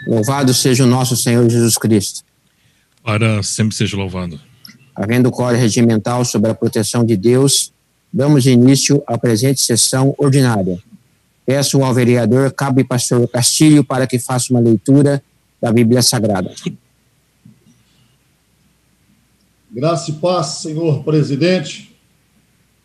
Louvado seja o nosso Senhor Jesus Cristo. Para sempre seja louvado. Havendo código regimental sobre a proteção de Deus, damos início à presente sessão ordinária. Peço ao vereador Cabo Pastor Castilho para que faça uma leitura da Bíblia Sagrada. Graça e paz, senhor presidente,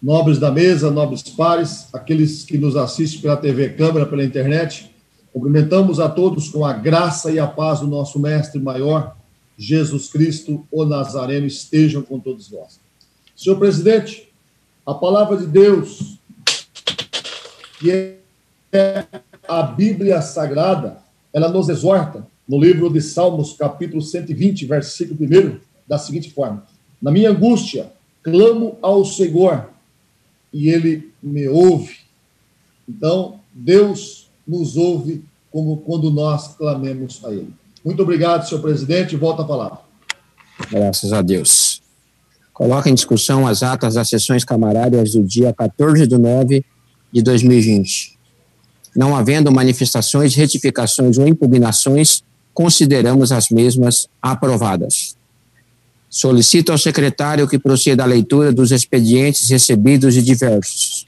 nobres da mesa, nobres pares, aqueles que nos assistem pela TV Câmara, pela internet, cumprimentamos a todos com a graça e a paz do nosso mestre maior, Jesus Cristo, o Nazareno, estejam com todos vós. Senhor presidente, a palavra de Deus, que é a Bíblia Sagrada, ela nos exorta, no livro de Salmos, capítulo 120, versículo 1, da seguinte forma: na minha angústia, clamo ao Senhor, e Ele me ouve. Então, Deus nos ouve como quando nós clamemos a Ele. Muito obrigado, senhor presidente, volta a palavra. Graças a Deus. Coloca em discussão as atas das sessões camarárias do dia 14/9/2020. Não havendo manifestações, retificações ou impugnações, consideramos as mesmas aprovadas. Solicito ao secretário que proceda à leitura dos expedientes recebidos e diversos.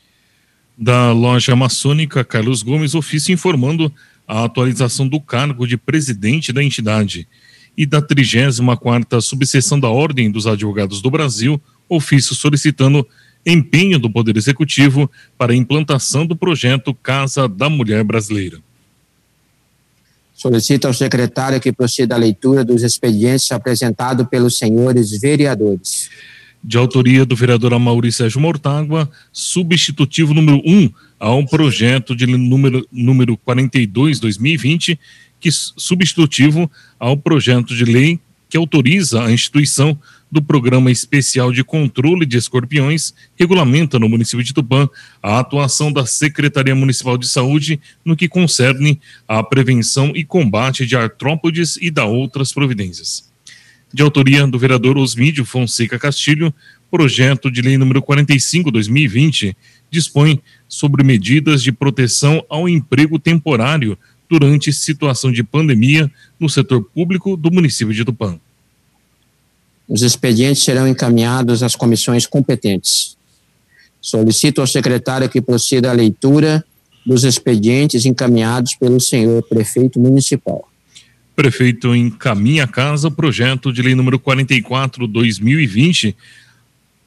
Da loja maçônica Carlos Gomes, ofício informando a atualização do cargo de presidente da entidade. E da 34ª subseção da Ordem dos Advogados do Brasil, ofício solicitando empenho do Poder Executivo para a implantação do projeto Casa da Mulher Brasileira. Solicito ao secretário que proceda à leitura dos expedientes apresentados pelos senhores vereadores. De autoria do vereador Amaury Sérgio Mortágua, substitutivo número 1 ao projeto de número 42/2020, que substitutivo ao projeto de lei que autoriza a instituição do Programa Especial de Controle de Escorpiões, regulamenta no município de Tupã a atuação da Secretaria Municipal de Saúde no que concerne à prevenção e combate de artrópodes e da outras providências. De autoria do vereador Osmídio Fonseca Castilho, projeto de lei número 45/2020 dispõe sobre medidas de proteção ao emprego temporário durante situação de pandemia no setor público do município de Tupã. Os expedientes serão encaminhados às comissões competentes. Solicito ao secretário que proceda à leitura dos expedientes encaminhados pelo senhor prefeito municipal. Prefeito encaminha à casa o projeto de lei número 44/2020,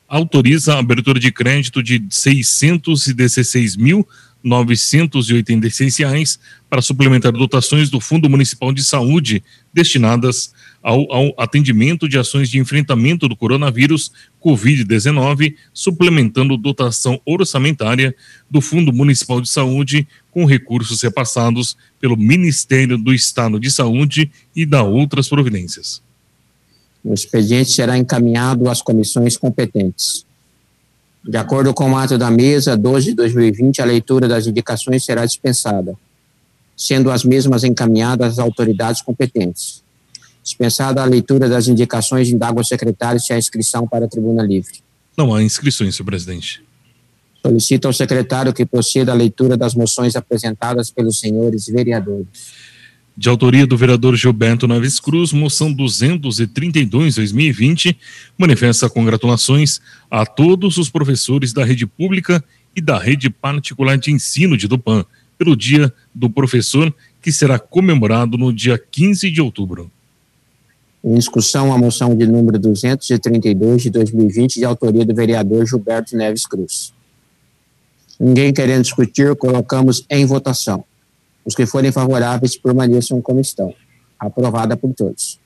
autoriza a abertura de crédito de R$ 616.986 para suplementar dotações do Fundo Municipal de Saúde destinadas ao atendimento de ações de enfrentamento do coronavírus Covid-19, suplementando dotação orçamentária do Fundo Municipal de Saúde com recursos repassados pelo Ministério do Estado de Saúde e da outras providências. O expediente será encaminhado às comissões competentes. De acordo com o ato da mesa 12/2020, a leitura das indicações será dispensada, sendo as mesmas encaminhadas às autoridades competentes. Dispensada a leitura das indicações, indago ao secretário se há inscrição para a tribuna livre. Não há inscrições, senhor presidente. Solicito ao secretário que proceda à leitura das moções apresentadas pelos senhores vereadores. De autoria do vereador Gilberto Neves Cruz, moção 232/2020, manifesta congratulações a todos os professores da rede pública e da rede particular de ensino de Tupã, pelo Dia do Professor, que será comemorado no dia 15 de outubro. Em discussão, a moção de número 232 de 2020, de autoria do vereador Gilberto Neves Cruz. Ninguém querendo discutir, colocamos em votação. Os que forem favoráveis permaneçam como estão. Aprovada por todos.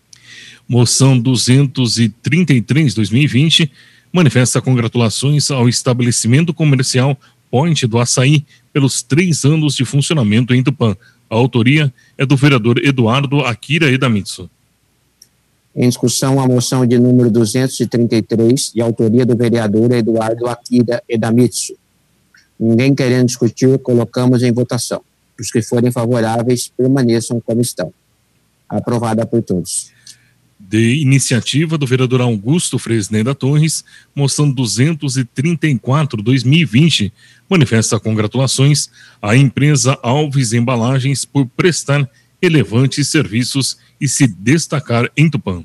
Moção 233/2020 manifesta congratulações ao estabelecimento comercial Point do Açaí pelos 3 anos de funcionamento em Tupã. A autoria é do vereador Eduardo Akira Edamitsu. Em discussão, a moção de número 233, de autoria do vereador Eduardo Akira Edamitsu. Ninguém querendo discutir, colocamos em votação. Os que forem favoráveis permaneçam como estão. Aprovada por todos. De iniciativa do vereador Augusto Fresneda Torres, moção 234/2020, manifesta congratulações à empresa Alves Embalagens por prestar relevantes serviços e se destacar em Tupã.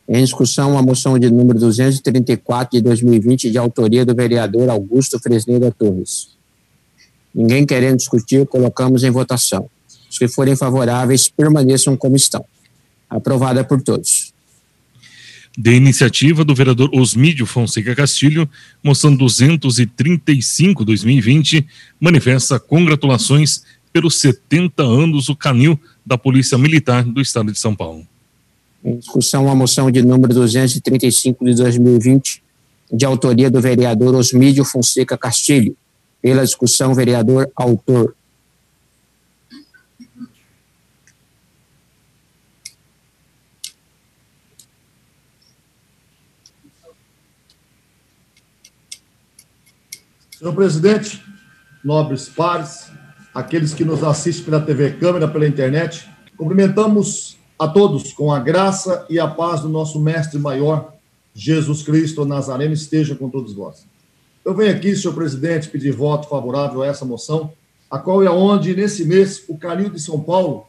Em discussão, a moção de número 234 de 2020, de autoria do vereador Augusto Fresneda Torres. Ninguém querendo discutir, colocamos em votação. Os que forem favoráveis, permaneçam como estão. Aprovada por todos. De iniciativa do vereador Osmídio Fonseca Castilho, moção 235/2020, manifesta congratulações pelos 70 anos do canil da Polícia Militar do Estado de São Paulo. Em discussão, a moção de número 235 de 2020, de autoria do vereador Osmídio Fonseca Castilho. Pela discussão, vereador autor. Senhor presidente, nobres pares, aqueles que nos assistem pela TV Câmara, pela internet, cumprimentamos a todos com a graça e a paz do nosso mestre maior, Jesus Cristo Nazareno, esteja com todos vós. Eu venho aqui, senhor presidente, pedir voto favorável a essa moção, a qual é onde, nesse mês, o Canil de São Paulo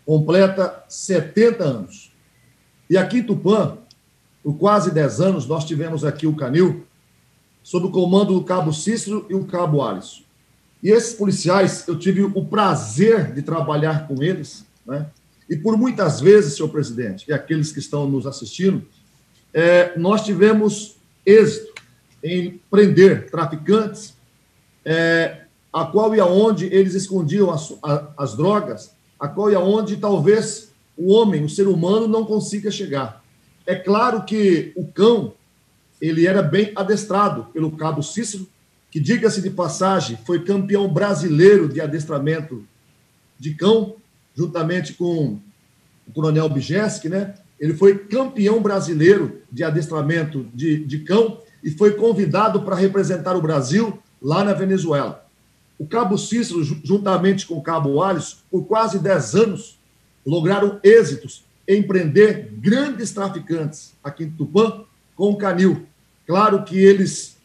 completa 70 anos. E aqui em Tupã, por quase 10 anos, nós tivemos aqui o Canil, sob o comando do cabo Cícero e o cabo Alisson. E esses policiais, eu tive o prazer de trabalhar com eles, né? E por muitas vezes, senhor presidente, e aqueles que estão nos assistindo, nós tivemos êxito em prender traficantes, a qual e aonde eles escondiam as drogas, a qual e aonde talvez o homem, o ser humano, não consiga chegar. É claro que o cão, ele era bem adestrado pelo cabo Cícero, que, diga-se de passagem, foi campeão brasileiro de adestramento de cão, juntamente com o coronel Bijeski, né? Ele foi campeão brasileiro de adestramento de cão e foi convidado para representar o Brasil lá na Venezuela. O cabo Cícero, juntamente com o cabo Alisson, por quase 10 anos, lograram êxitos em prender grandes traficantes aqui em Tupã com o canil. Claro que eles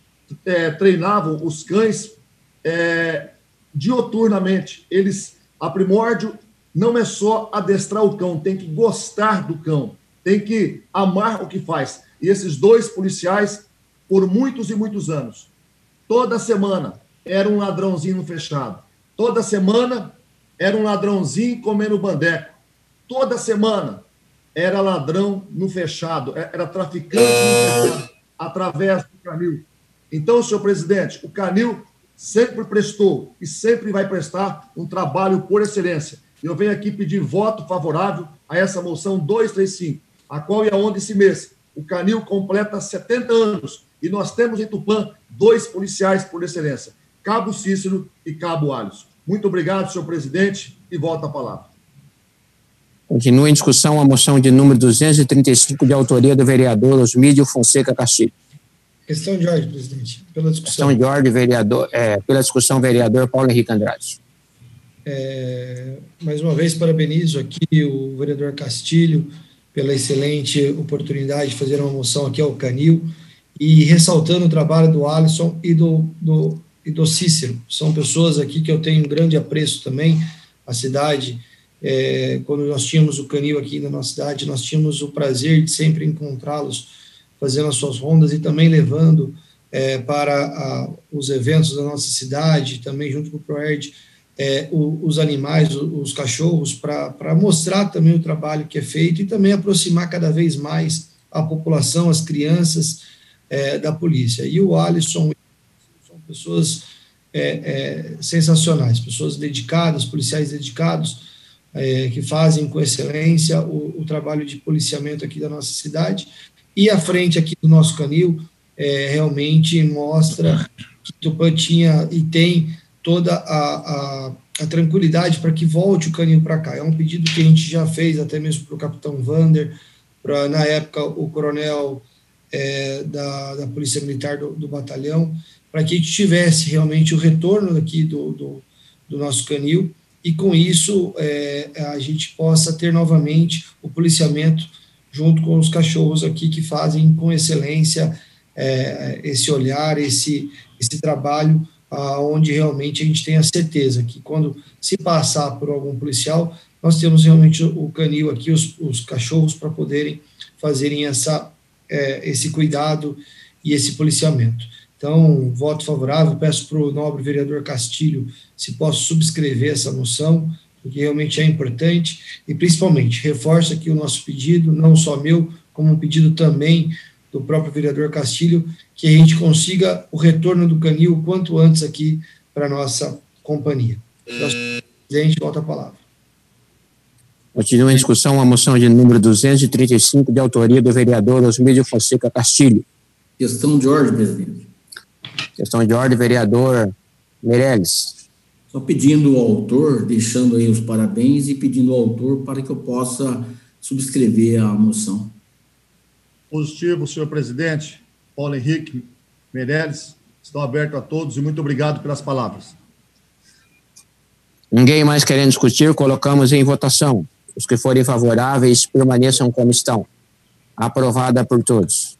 treinavam os cães dioturnamente. A primórdio não é só adestrar o cão, tem que gostar do cão, tem que amar o que faz. E esses dois policiais, por muitos e muitos anos, toda semana era um ladrãozinho no fechado, toda semana era um ladrãozinho comendo bandeco, toda semana era ladrão no fechado, era traficante no fechado, através do canil. Então, senhor presidente, o canil sempre prestou e sempre vai prestar um trabalho por excelência. Eu venho aqui pedir voto favorável a essa moção 235, a qual e aonde esse mês o canil completa 70 anos e nós temos em Tupã 2 policiais por excelência, cabo Cícero e cabo Alisson. Muito obrigado, senhor presidente, e volto a palavra. Continua em discussão a moção de número 235, de autoria do vereador Osmídio Fonseca Castilho. Questão de ordem, presidente. Pela discussão. Questão de ordem, vereador, pela discussão, vereador Paulo Henrique Andrade. Mais uma vez, parabenizo aqui o vereador Castilho pela excelente oportunidade de fazer uma moção aqui ao canil e ressaltando o trabalho do Alisson e do Cícero. São pessoas aqui que eu tenho um grande apreço também. A cidade, quando nós tínhamos o canil aqui na nossa cidade, nós tínhamos o prazer de sempre encontrá-los fazendo as suas rondas e também levando para os eventos da nossa cidade, também junto com o PROERD, os animais, os cachorros, para mostrar também o trabalho que é feito e também aproximar cada vez mais a população, as crianças da polícia. E o Alisson são pessoas sensacionais, pessoas dedicadas, policiais dedicados, que fazem com excelência o trabalho de policiamento aqui da nossa cidade. E a frente aqui do nosso canil realmente mostra que Tupã tinha e tem toda a tranquilidade para que volte o canil para cá. É um pedido que a gente já fez até mesmo para o capitão Vander, na época o coronel da Polícia Militar do batalhão, para que a gente tivesse realmente o retorno aqui do nosso canil e com isso a gente possa ter novamente o policiamento junto com os cachorros aqui que fazem com excelência esse olhar, esse trabalho, onde realmente a gente tem a certeza que quando se passar por algum policial, nós temos realmente o canil aqui, os cachorros, para poderem fazerem esse cuidado e esse policiamento. Então, voto favorável, peço para o nobre vereador Castilho se possa subscrever essa moção, porque realmente é importante, e principalmente reforça aqui o nosso pedido, não só meu, como um pedido também do próprio vereador Castilho, que a gente consiga o retorno do canil o quanto antes aqui para a nossa companhia. Presidente, volta a palavra. Continua em discussão a moção de número 235, de autoria do vereador Osmídio Fonseca Castilho. Questão de ordem, presidente. Questão de ordem, vereador Meirelles. Só pedindo ao autor, deixando aí os parabéns e pedindo ao autor para que eu possa subscrever a moção. Positivo, senhor presidente. Paulo Henrique Meirelles, estão abertos a todos e muito obrigado pelas palavras. Ninguém mais querendo discutir, colocamos em votação. Os que forem favoráveis permaneçam como estão. Aprovada por todos.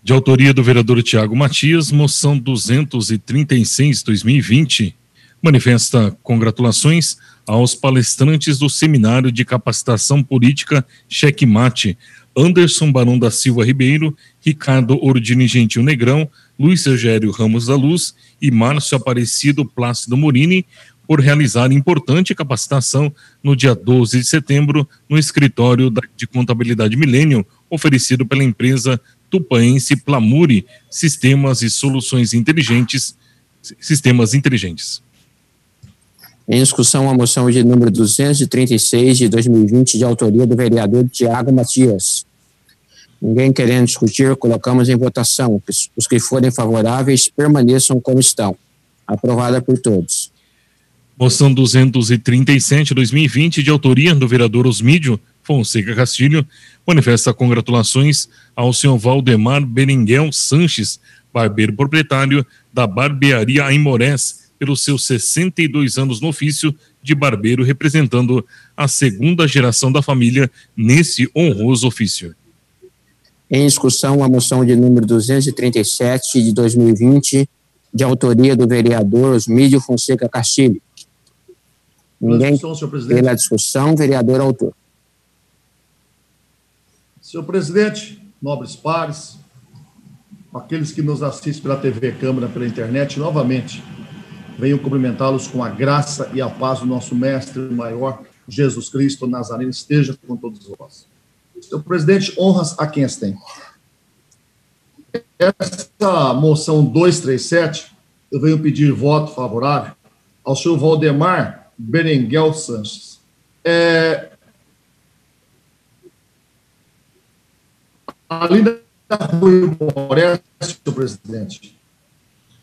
De autoria do vereador Tiago Matias, moção 236/2020, manifesta congratulações aos palestrantes do Seminário de Capacitação Política Checkmate, Anderson Barão da Silva Ribeiro, Ricardo Ordini Gentil Negrão, Luiz Eugério Ramos da Luz e Márcio Aparecido Plácido Morini, por realizar importante capacitação no dia 12 de setembro no escritório de contabilidade Milênio, oferecido pela empresa tupaense Plamuri, Sistemas e Soluções Inteligentes, Sistemas Inteligentes. Em discussão a moção de número 236 de 2020, de autoria do vereador Tiago Matias. Ninguém querendo discutir, colocamos em votação. Os que forem favoráveis permaneçam como estão. Aprovada por todos. Moção 237/2020, de autoria do vereador Osmídio Fonseca Castilho, manifesta congratulações ao senhor Valdemar Berenguel Sanches, barbeiro proprietário da barbearia Aimorés, pelos seus 62 anos no ofício de barbeiro, representando a segunda geração da família nesse honroso ofício. Em discussão a moção de número 237 de 2020, de autoria do vereador Osmídio Fonseca Castilho. Ninguém pela discussão, vereador autor. Senhor presidente, nobres pares, aqueles que nos assistem pela TV Câmara, pela internet, novamente, venho cumprimentá-los com a graça e a paz do nosso mestre maior, Jesus Cristo Nazareno, esteja com todos vós. Senhor presidente, honras a quem as tem. Essa moção 237, eu venho pedir voto favorável ao senhor Valdemar Berenguel Sanches. Ali na Rua Moré, senhor presidente,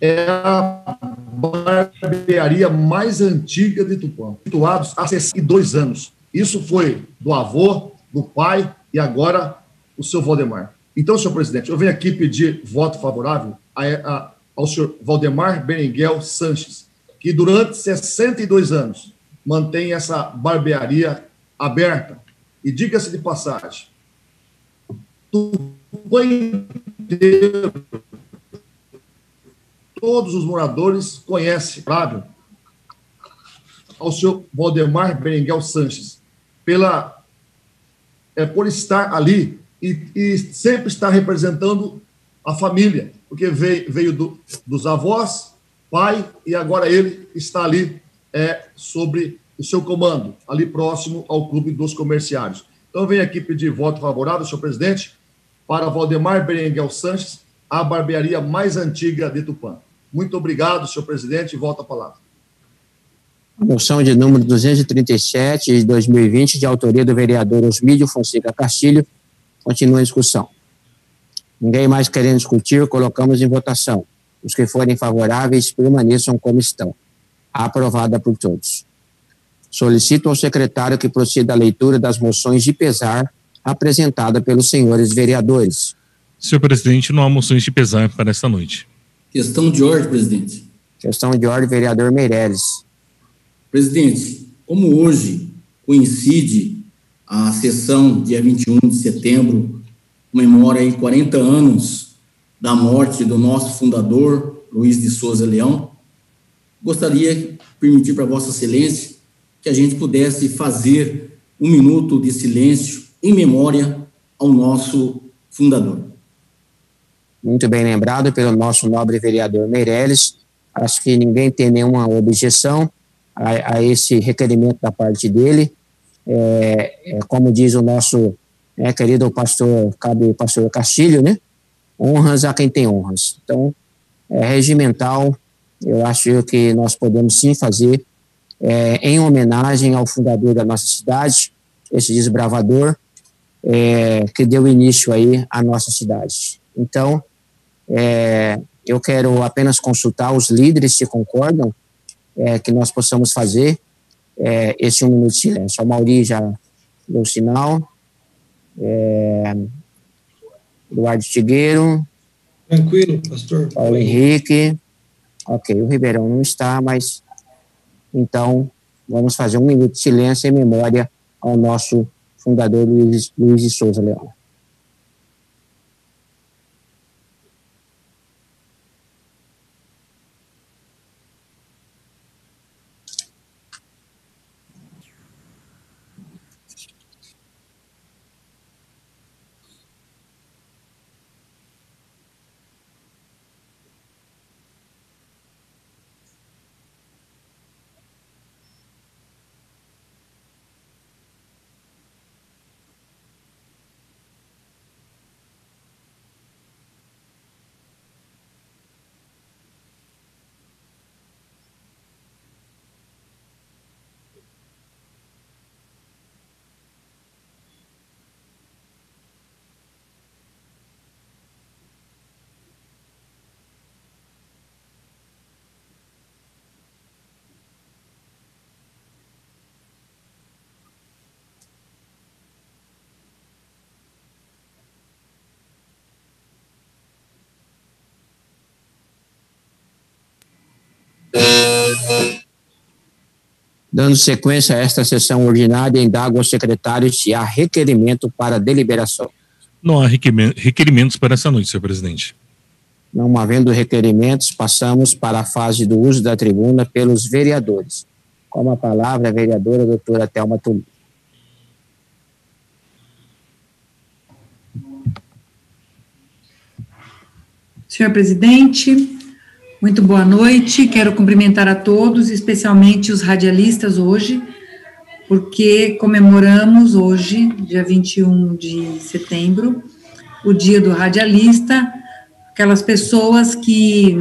é a barbearia mais antiga de Tupã, situados há 62 anos. Isso foi do avô, do pai e agora o senhor Valdemar. Então, senhor presidente, eu venho aqui pedir voto favorável ao senhor Valdemar Berenguel Sanches, que durante 62 anos mantém essa barbearia aberta. E diga-se de passagem, Tupã inteiro, todos os moradores conhecem, sabe, ao senhor Valdemar Berenguel Sanches, por estar ali e sempre estar representando a família, porque veio dos avós, pai, e agora ele está ali sobre o seu comando, ali próximo ao Clube dos Comerciários. Então, eu venho aqui pedir voto favorável, senhor presidente, para Valdemar Berenguel Sanches, a barbearia mais antiga de Tupã. Muito obrigado, senhor presidente, e volta a palavra. Moção de número 237 de 2020, de autoria do vereador Osmídio Fonseca Castilho, continua em discussão. Ninguém mais querendo discutir, colocamos em votação. Os que forem favoráveis permaneçam como estão. Aprovada por todos. Solicito ao secretário que proceda à leitura das moções de pesar apresentada pelos senhores vereadores. Senhor presidente, não há moções de pesar para esta noite. Questão de ordem, presidente. Questão de ordem, vereador Meirelles. Presidente, como hoje coincide a sessão, dia 21 de setembro, comemora aí 40 anos da morte do nosso fundador, Luiz de Souza Leão. Gostaria de permitir para Vossa Excelência que a gente pudesse fazer um minuto de silêncio em memória ao nosso fundador. Muito bem lembrado pelo nosso nobre vereador Meirelles. Acho que ninguém tem nenhuma objeção a esse requerimento da parte dele. Como diz o nosso querido pastor, cabe o pastor Castilho, né? Honras a quem tem honras. Então, regimental, eu acho que nós podemos sim fazer em homenagem ao fundador da nossa cidade, esse desbravador que deu início aí à nossa cidade. Então, eu quero apenas consultar os líderes se concordam que nós possamos fazer esse 1 minuto de silêncio. A Mauri já deu sinal. Eduardo Tigueiro. Tranquilo, pastor. Paulo Henrique. Ok, o Ribeirão não está, mas então vamos fazer 1 minuto de silêncio em memória ao nosso fundador Luiz de Souza Leão. Dando sequência a esta sessão ordinária, indago aos secretários se há requerimento para deliberação. Não há requerimentos para essa noite, senhor presidente. Não havendo requerimentos, passamos para a fase do uso da tribuna pelos vereadores. Com a palavra, a vereadora doutora Thelma Tulio. Senhor presidente, muito boa noite. Quero cumprimentar a todos, especialmente os radialistas hoje, porque comemoramos hoje, dia 21 de setembro, o Dia do Radialista, aquelas pessoas que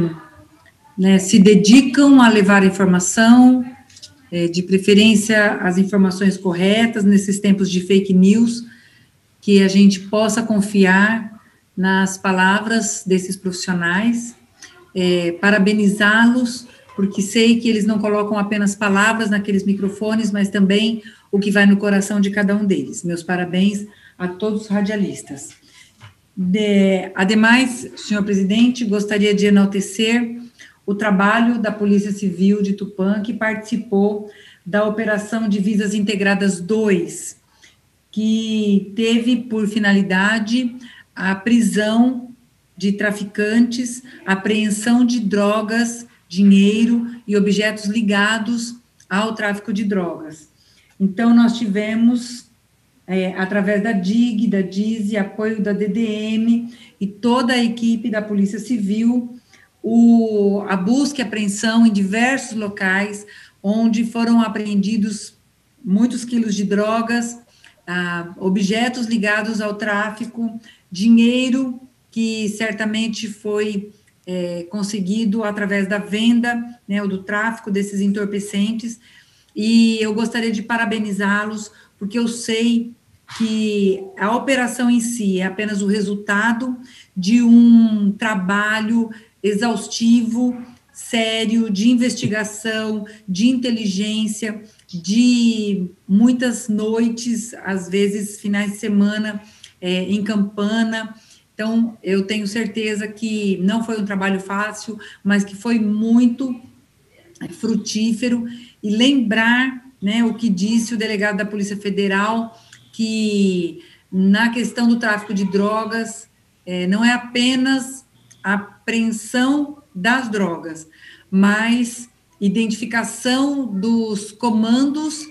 se dedicam a levar informação, de preferência as informações corretas, nesses tempos de fake news, que a gente possa confiar nas palavras desses profissionais, parabenizá-los, porque sei que eles não colocam apenas palavras naqueles microfones, mas também o que vai no coração de cada um deles. Meus parabéns a todos os radialistas. Ademais, senhor presidente, gostaria de enaltecer o trabalho da Polícia Civil de Tupã, que participou da Operação Divisas Integradas 2, que teve por finalidade a prisão de traficantes, apreensão de drogas, dinheiro e objetos ligados ao tráfico de drogas. Então, nós tivemos, através da DIG, da DISE, apoio da DDM e toda a equipe da Polícia Civil, a busca e apreensão em diversos locais, onde foram apreendidos muitos quilos de drogas, objetos ligados ao tráfico, dinheiro que certamente foi conseguido através da venda, ou do tráfico desses entorpecentes, e eu gostaria de parabenizá-los, porque eu sei que a operação em si é apenas o resultado de um trabalho exaustivo, sério, de investigação, de inteligência, de muitas noites, às vezes finais de semana, em Campana. Então, eu tenho certeza que não foi um trabalho fácil, mas que foi muito frutífero, e lembrar, o que disse o delegado da Polícia Federal, que na questão do tráfico de drogas, não é apenas a apreensão das drogas, mas identificação dos comandos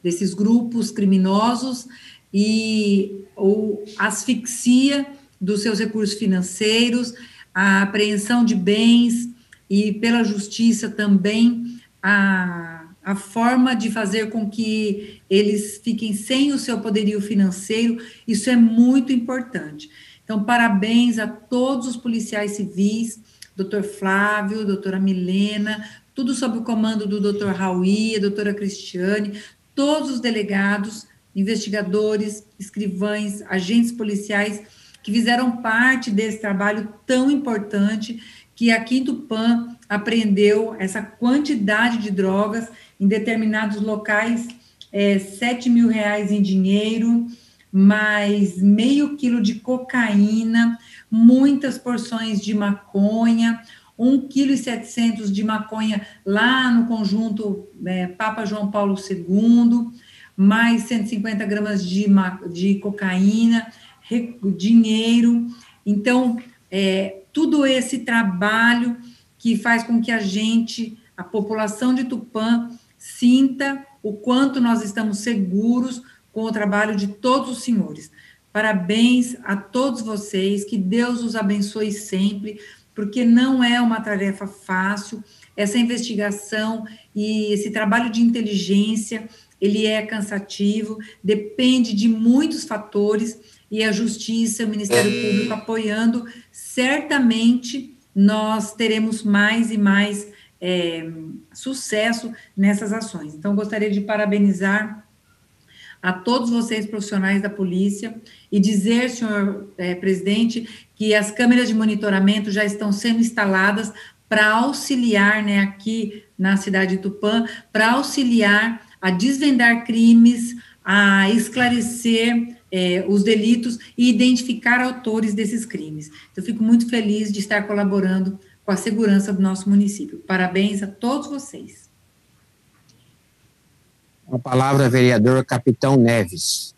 desses grupos criminosos e ou asfixia dos seus recursos financeiros, a apreensão de bens e, pela justiça também, a forma de fazer com que eles fiquem sem o seu poderio financeiro. Isso é muito importante. Então, parabéns a todos os policiais civis, doutor Flávio, doutora Milena, tudo sob o comando do doutor Raui, a doutora Cristiane, todos os delegados, investigadores, escrivães, agentes policiais que fizeram parte desse trabalho tão importante, que aqui em Tupã apreendeu essa quantidade de drogas em determinados locais, R$7 mil em dinheiro, mais meio quilo de cocaína, muitas porções de maconha, 1,7 kg de maconha lá no conjunto Papa João Paulo II, mais 150 gramas de cocaína, dinheiro. Então, tudo esse trabalho que faz com que a população de Tupã, sinta o quanto nós estamos seguros com o trabalho de todos os senhores. Parabéns a todos vocês, que Deus os abençoe sempre, porque não é uma tarefa fácil, essa investigação e esse trabalho de inteligência, ele é cansativo, depende de muitos fatores, e a Justiça, o Ministério Público apoiando, certamente nós teremos mais e mais sucesso nessas ações. Então, gostaria de parabenizar a todos vocês, profissionais da polícia, e dizer, senhor presidente, que as câmeras de monitoramento já estão sendo instaladas para auxiliar, aqui na cidade de Tupã, para auxiliar a desvendar crimes, a esclarecer os delitos e identificar autores desses crimes. Então, fico muito feliz de estar colaborando com a segurança do nosso município. Parabéns a todos vocês. A palavra, vereador Capitão Neves.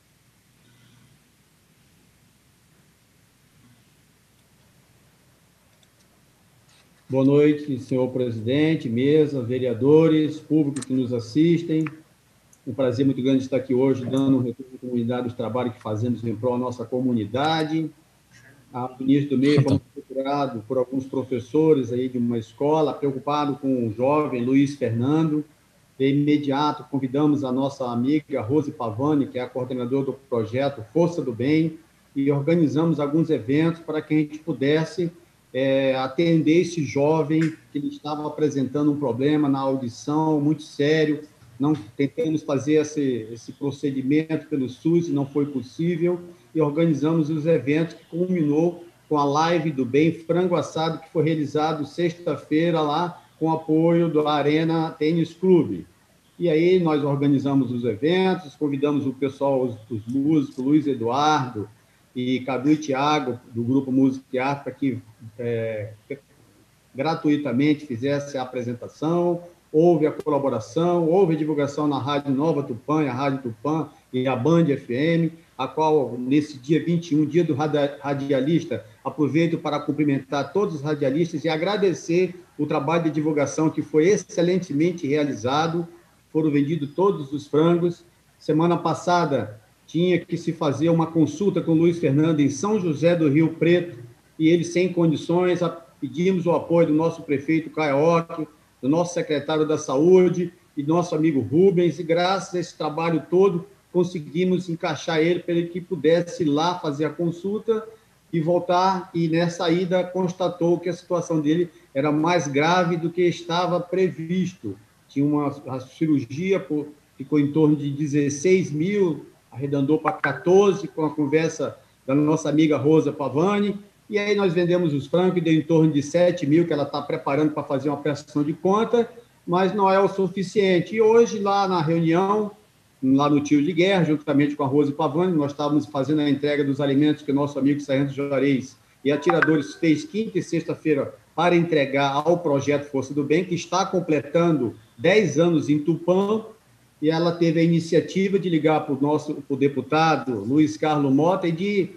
Boa noite, senhor presidente, mesa, vereadores, público que nos assistem. Um prazer muito grande estar aqui hoje, dando um retorno à comunidade dos trabalhos que fazemos em prol da nossa comunidade. No início do mês, fomos procurados por alguns professores aí de uma escola, preocupado com o jovem Luiz Fernando. De imediato, convidamos a nossa amiga Rose Pavani, que é a coordenadora do projeto Força do Bem, e organizamos alguns eventos para que a gente pudesse atender esse jovem que ele estava apresentando um problema na audição muito sério. Não tentamos fazer esse procedimento pelo SUS, não foi possível, e organizamos os eventos que culminou com a live do Bem Frango Assado, que foi realizado sexta-feira lá, com apoio da Arena Tênis Clube. E aí nós organizamos os eventos, convidamos o pessoal, os músicos, Luiz Eduardo e Cadu e Thiago, do Grupo Música e Arte, para que gratuitamente fizesse a apresentação. Houve a colaboração, houve a divulgação na Rádio Nova Tupã, a Rádio Tupã e a Band FM, a qual, nesse dia 21, dia do radialista, aproveito para cumprimentar todos os radialistas e agradecer o trabalho de divulgação que foi excelentemente realizado. Foram vendidos todos os frangos. Semana passada, tinha que se fazer uma consulta com o Luiz Fernando em São José do Rio Preto, e ele sem condições, pedimos o apoio do nosso prefeito Caioque, do nosso secretário da Saúde e do nosso amigo Rubens, e graças a esse trabalho todo, conseguimos encaixar ele para que pudesse ir lá fazer a consulta e voltar, e nessa ida constatou que a situação dele era mais grave do que estava previsto. Tinha a cirurgia, ficou em torno de 16 mil, arredondou para 14, com a conversa da nossa amiga Rosa Pavani, e aí nós vendemos os frangos, que deu em torno de 7 mil, que ela está preparando para fazer uma prestação de conta, mas não é o suficiente. E hoje, lá na reunião, lá no Tiro de Guerra, juntamente com a Rosa Pavani, nós estávamos fazendo a entrega dos alimentos que o nosso amigo Sargento Juarez e Atiradores fez quinta e sexta-feira para entregar ao Projeto Força do Bem, que está completando 10 anos em Tupã, e ela teve a iniciativa de ligar para o deputado Luiz Carlos Mota e de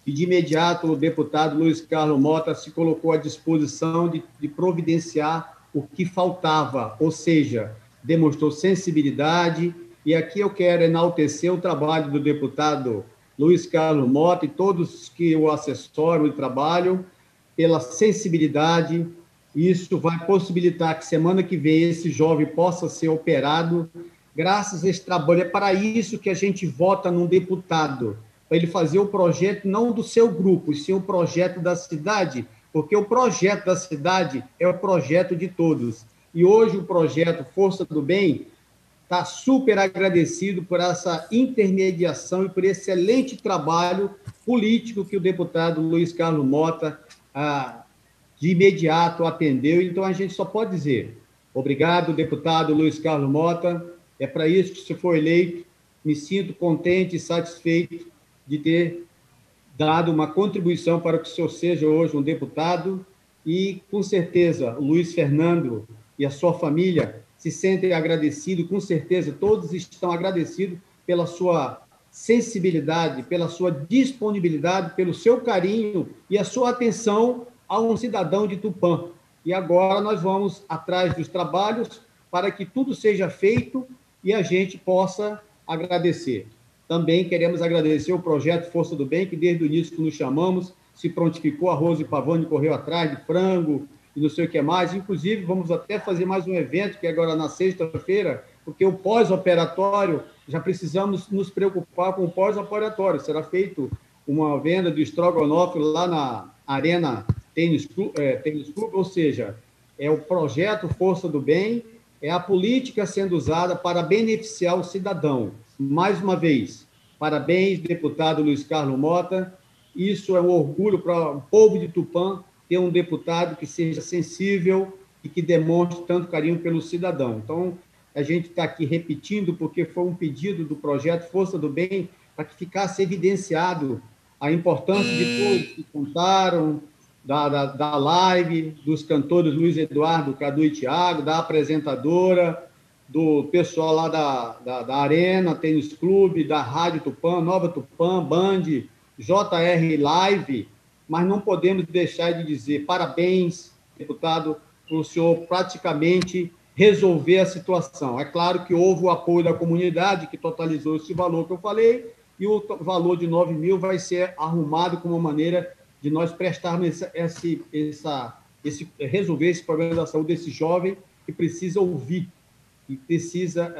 imediato o deputado Luiz Carlos Mota se colocou à disposição de providenciar o que faltava, ou seja, demonstrou sensibilidade, e aqui eu quero enaltecer o trabalho do deputado Luiz Carlos Mota e todos que o assessoram e trabalham pela sensibilidade. Isso vai possibilitar que semana que vem esse jovem possa ser operado. Graças a esse trabalho, é para isso que a gente vota num deputado, para ele fazer o projeto não do seu grupo, e sim o projeto da cidade, porque o projeto da cidade é o projeto de todos. E hoje o projeto Força do Bem está super agradecido por essa intermediação e por esse excelente trabalho político que o deputado Luiz Carlos Mota de imediato atendeu. Então, a gente só pode dizer obrigado, deputado Luiz Carlos Mota, é para isso que você foi eleito, me sinto contente e satisfeito de ter dado uma contribuição para que o senhor seja hoje um deputado, e, com certeza, o Luiz Fernando e a sua família se sentem agradecidos, com certeza todos estão agradecidos pela sua sensibilidade, pela sua disponibilidade, pelo seu carinho e a sua atenção a um cidadão de Tupã. E agora nós vamos atrás dos trabalhos para que tudo seja feito e a gente possa agradecer. Também queremos agradecer o projeto Força do Bem, que desde o início que nos chamamos, se prontificou, a Rose Pavone correu atrás de frango e não sei o que mais. Inclusive, vamos até fazer mais um evento, que é agora na sexta-feira, porque o pós-operatório, já precisamos nos preocupar com o pós-operatório. Será feito uma venda de estrogonofe lá na Arena Tênis Clube, ou seja, é o projeto Força do Bem, é a política sendo usada para beneficiar o cidadão. Mais uma vez, parabéns, deputado Luiz Carlos Mota. Isso é um orgulho para o povo de Tupã ter um deputado que seja sensível e que demonstre tanto carinho pelo cidadão. Então, a gente está aqui repetindo, porque foi um pedido do projeto Força do Bem, para que ficasse evidenciado a importância de todos que contaram, da live, dos cantores Luiz Eduardo, Cadu e Thiago, da apresentadora, do pessoal lá da Arena Tênis Clube, da Rádio Tupã, Nova Tupã, Band, JR Live, mas não podemos deixar de dizer parabéns, deputado, por o senhor praticamente resolver a situação. É claro que houve o apoio da comunidade, que totalizou esse valor que eu falei, e o valor de 9 mil vai ser arrumado como uma maneira de nós prestarmos resolver esse problema da saúde desse jovem que precisa ouvir e precisa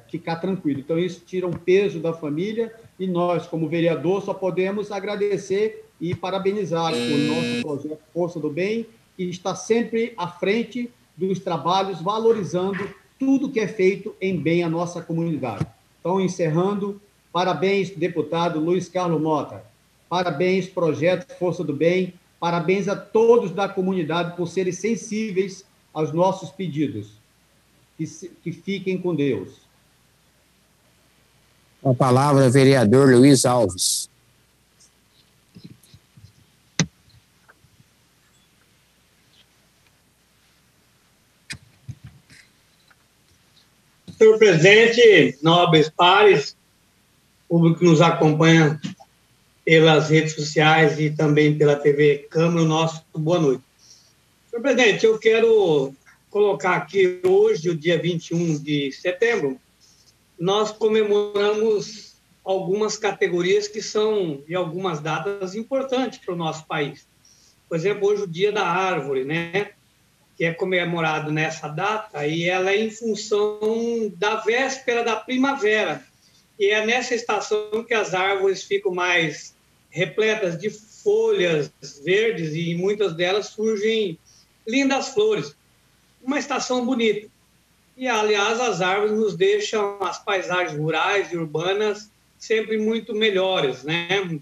ficar tranquilo. Então, isso tira um peso da família e nós, como vereador, só podemos agradecer e parabenizar o nosso projeto Força do Bem, que está sempre à frente dos trabalhos, valorizando tudo que é feito em bem à nossa comunidade. Então, encerrando, parabéns, deputado Luiz Carlos Mota, parabéns, projeto Força do Bem, parabéns a todos da comunidade por serem sensíveis aos nossos pedidos. Que fiquem com Deus. Com a palavra, vereador Luiz Alves. Senhor presidente, nobres pares, público que nos acompanha pelas redes sociais e também pela TV Câmara, nosso boa noite. Senhor presidente, eu quero colocar aqui hoje, o dia 21 de setembro, nós comemoramos algumas categorias que são, e algumas datas importantes para o nosso país. Por exemplo, hoje o Dia da Árvore, né? Que é comemorado nessa data, e ela é em função da véspera da primavera. E é nessa estação que as árvores ficam mais repletas de folhas verdes e muitas delas surgem lindas flores. Uma estação bonita. E, aliás, as árvores nos deixam as paisagens rurais e urbanas sempre muito melhores, né?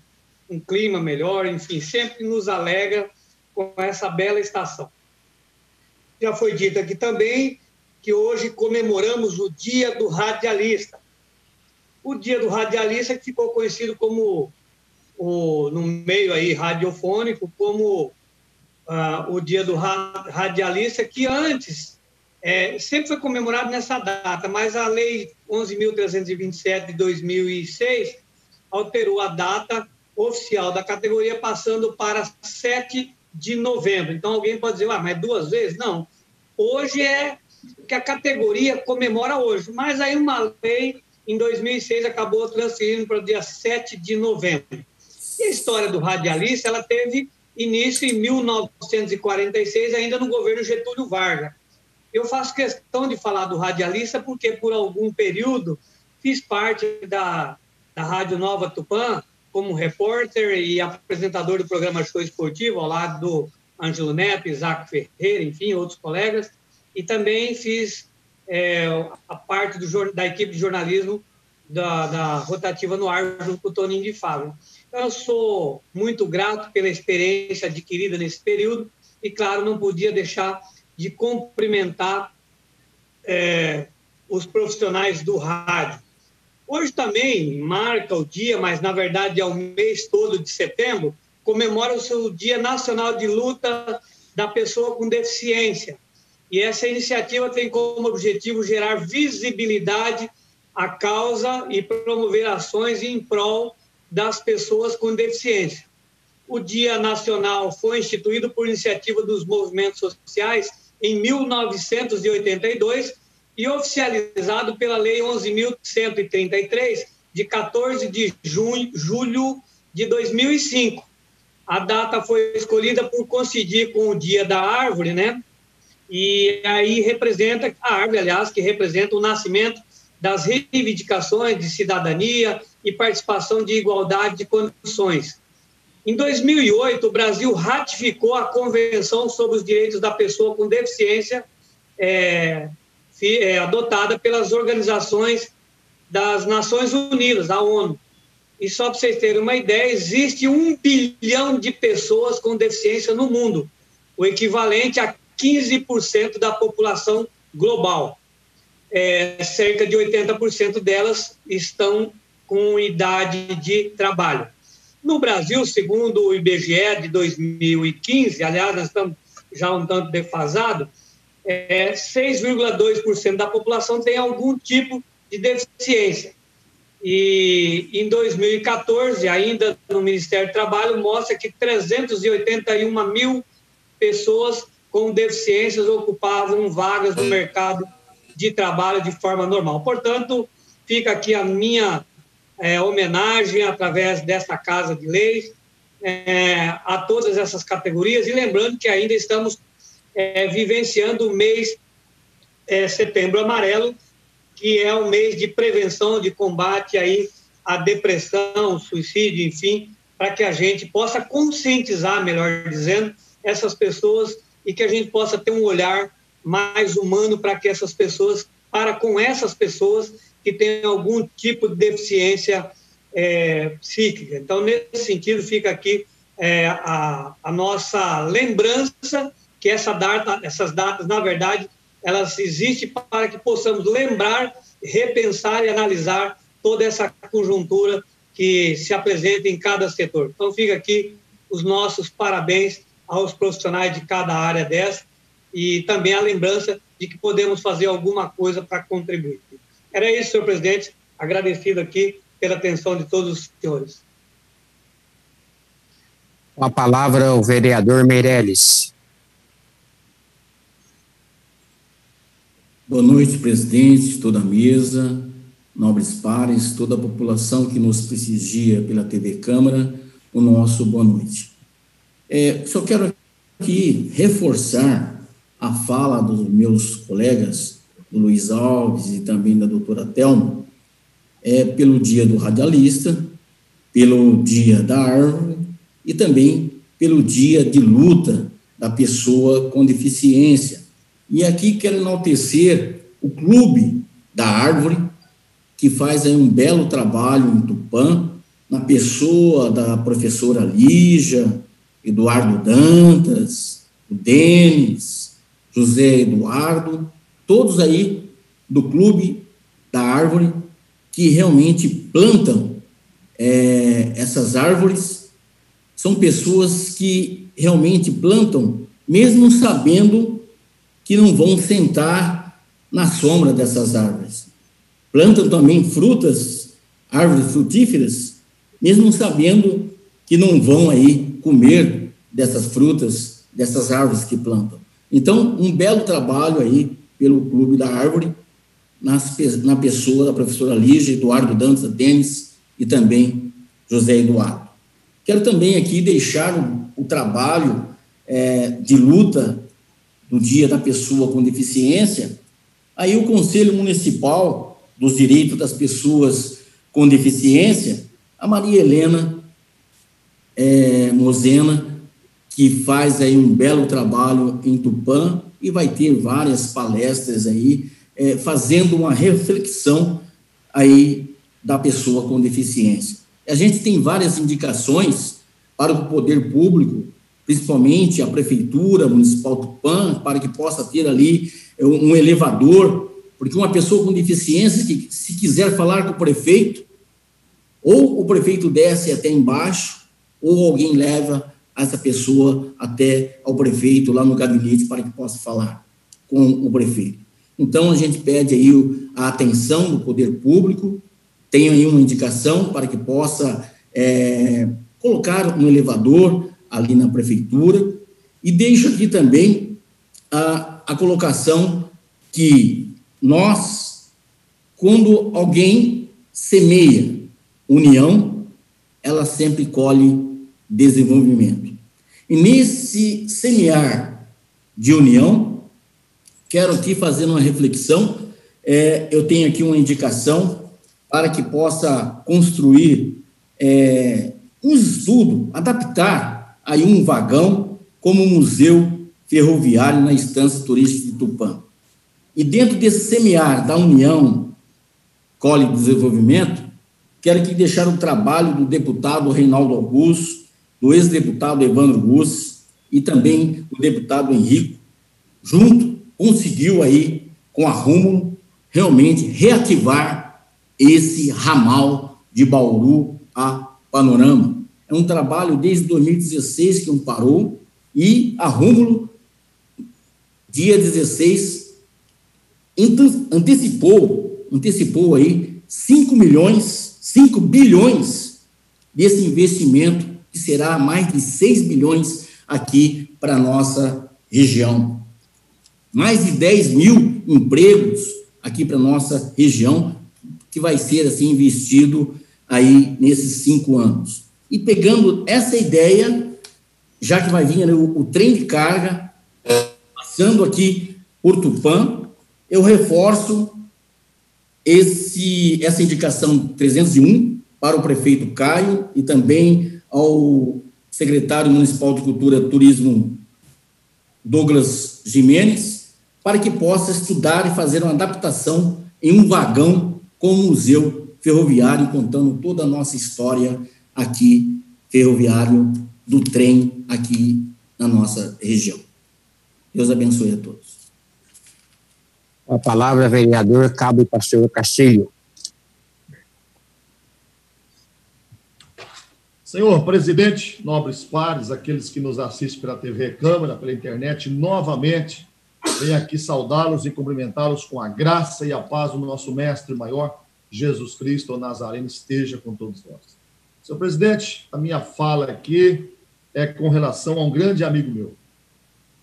Um clima melhor, enfim, sempre nos alegra com essa bela estação. Já foi dito aqui também que hoje comemoramos o Dia do Radialista. O Dia do Radialista que ficou conhecido como, no meio aí radiofônico, como o Dia do Radialista, que antes sempre foi comemorado nessa data, mas a Lei 11.327 de 2006 alterou a data oficial da categoria, passando para 7 de novembro. Então, alguém pode dizer, mas 2 vezes? Não. Hoje é que a categoria comemora hoje, mas aí uma lei, em 2006, acabou transferindo para o dia 7 de novembro. E a história do radialista, ela teve início em 1946, ainda no governo Getúlio Vargas. Eu faço questão de falar do radialista porque, por algum período, fiz parte da Rádio Nova Tupã como repórter e apresentador do programa Show Esportivo, ao lado do Ângelo Neto, Isaac Ferreira, enfim, outros colegas, e também fiz a parte da equipe de jornalismo da Rotativa no Ar, junto com o Toninho de Fábio. Então, eu sou muito grato pela experiência adquirida nesse período e, claro, não podia deixar de cumprimentar os profissionais do rádio. Hoje também marca o dia, mas na verdade é o mês todo de setembro, comemora-se o Dia Nacional de Luta da Pessoa com Deficiência. E essa iniciativa tem como objetivo gerar visibilidade à causa e promover ações em prol das pessoas com deficiência. O Dia Nacional foi instituído por iniciativa dos movimentos sociais em 1982 e oficializado pela Lei 11.133, de 14 de julho de 2005. A data foi escolhida por coincidir com o Dia da Árvore, né? E aí representa, a árvore, aliás, que representa o nascimento das reivindicações de cidadania e participação de igualdade de condições. Em 2008, o Brasil ratificou a Convenção sobre os Direitos da Pessoa com Deficiência, adotada pelas organizações das Nações Unidas, a ONU. E só para vocês terem uma ideia, existe 1 bilhão de pessoas com deficiência no mundo, o equivalente a 15% da população global. Cerca de 80% delas estão com idade de trabalho. No Brasil, segundo o IBGE de 2015, aliás, nós estamos já um tanto defasados, 6,2% da população tem algum tipo de deficiência. E em 2014, ainda no Ministério do Trabalho, mostra que 381 mil pessoas com deficiências ocupavam vagas no mercado de trabalho de forma normal. Portanto, fica aqui a minha homenagem, através desta Casa de Leis, a todas essas categorias, e lembrando que ainda estamos vivenciando o mês Setembro Amarelo, que é o mês de prevenção, de combate aí à depressão, suicídio, enfim, para que a gente possa conscientizar, melhor dizendo, essas pessoas e que a gente possa ter um olhar mais humano para que essas pessoas, com essas pessoas que têm algum tipo de deficiência psíquica. Então, nesse sentido, fica aqui a nossa lembrança que essas datas, na verdade, elas existem para que possamos lembrar, repensar e analisar toda essa conjuntura que se apresenta em cada setor. Então, fica aqui os nossos parabéns aos profissionais de cada área dessa e também a lembrança de que podemos fazer alguma coisa para contribuir. Era isso, senhor presidente. Agradecido aqui pela atenção de todos os senhores. Com a palavra, o vereador Meirelles. Boa noite, presidente, toda a mesa, nobres pares, toda a população que nos prestigia pela TV Câmara, o nosso boa noite. Só quero aqui reforçar a fala dos meus colegas, do Luiz Alves e também da doutora Thelma, pelo dia do radialista, pelo dia da árvore e também pelo dia de luta da pessoa com deficiência. E aqui quero enaltecer o Clube da Árvore, que faz aí um belo trabalho em Tupã, na pessoa da professora Lígia, Eduardo Dantas, o Denis, José Eduardo, todos aí do Clube da Árvore, que realmente plantam essas árvores. São pessoas que realmente plantam, mesmo sabendo que não vão sentar na sombra dessas árvores. Plantam também frutas, árvores frutíferas, mesmo sabendo que não vão aí comer dessas frutas, dessas árvores que plantam. Então, um belo trabalho aí pelo Clube da Árvore, na pessoa da professora Lígia, Eduardo Dantas Denis e também José Eduardo. Quero também aqui deixar o trabalho de luta do Dia da Pessoa com Deficiência, aí o Conselho Municipal dos Direitos das Pessoas com Deficiência, a Maria Helena Mozena, que faz aí um belo trabalho em Tupã e vai ter várias palestras aí, fazendo uma reflexão aí da pessoa com deficiência. A gente tem várias indicações para o poder público, principalmente a Prefeitura Municipal de Tupã, para que possa ter ali um elevador, porque uma pessoa com deficiência, que se quiser falar com o prefeito, ou o prefeito desce até embaixo, ou alguém leva essa pessoa até ao prefeito, lá no gabinete, para que possa falar com o prefeito. Então, a gente pede aí a atenção do poder público, tem aí uma indicação para que possa colocar um elevador ali na prefeitura, e deixo aqui também a colocação que nós, quando alguém semeia união, ela sempre colhe desenvolvimento. E nesse semear de união, quero aqui fazer uma reflexão, eu tenho aqui uma indicação para que possa construir um estudo, adaptar aí um vagão como museu ferroviário na Estância Turística de Tupã. E dentro desse semear da união, colhe desenvolvimento, quero aqui deixar o trabalho do deputado Reinaldo Augusto, do ex-deputado Evandro Gussi e também o deputado Henrico, junto, conseguiu aí, com a Rúmulo, realmente reativar esse ramal de Bauru a Panorama. É um trabalho desde 2016 que não parou, e a Rúmulo, dia 16, antecipou aí 5 bilhões desse investimento, que será mais de 6 bilhões aqui para a nossa região. Mais de 10 mil empregos aqui para a nossa região, que vai ser assim investido aí nesses 5 anos. E pegando essa ideia, já que vai vir o trem de carga, passando aqui por Tupã, eu reforço essa indicação 301 para o prefeito Caio e também ao secretário municipal de Cultura e Turismo, Douglas Jimenez, para que possa estudar e fazer uma adaptação em um vagão com um museu ferroviário, contando toda a nossa história aqui, ferroviário, do trem aqui na nossa região. Deus abençoe a todos. A palavra, vereador Cabo Pastor Castilho. Senhor presidente, nobres pares, aqueles que nos assistem pela TV Câmara, pela internet, novamente, venho aqui saudá-los e cumprimentá-los com a graça e a paz do nosso mestre maior, Jesus Cristo, o Nazareno, esteja com todos nós. Senhor presidente, a minha fala aqui é com relação a um grande amigo meu.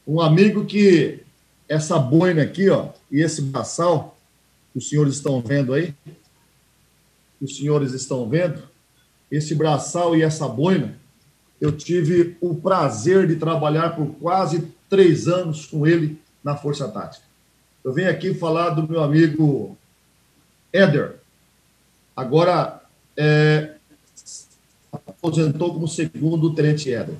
Um amigo que essa boina aqui, ó, e esse braçal, que os senhores estão vendo aí, esse braçal e essa boina, eu tive o prazer de trabalhar por quase 3 anos com ele na Força Tática. Eu venho aqui falar do meu amigo Éder, agora aposentou como segundo tenente Éder.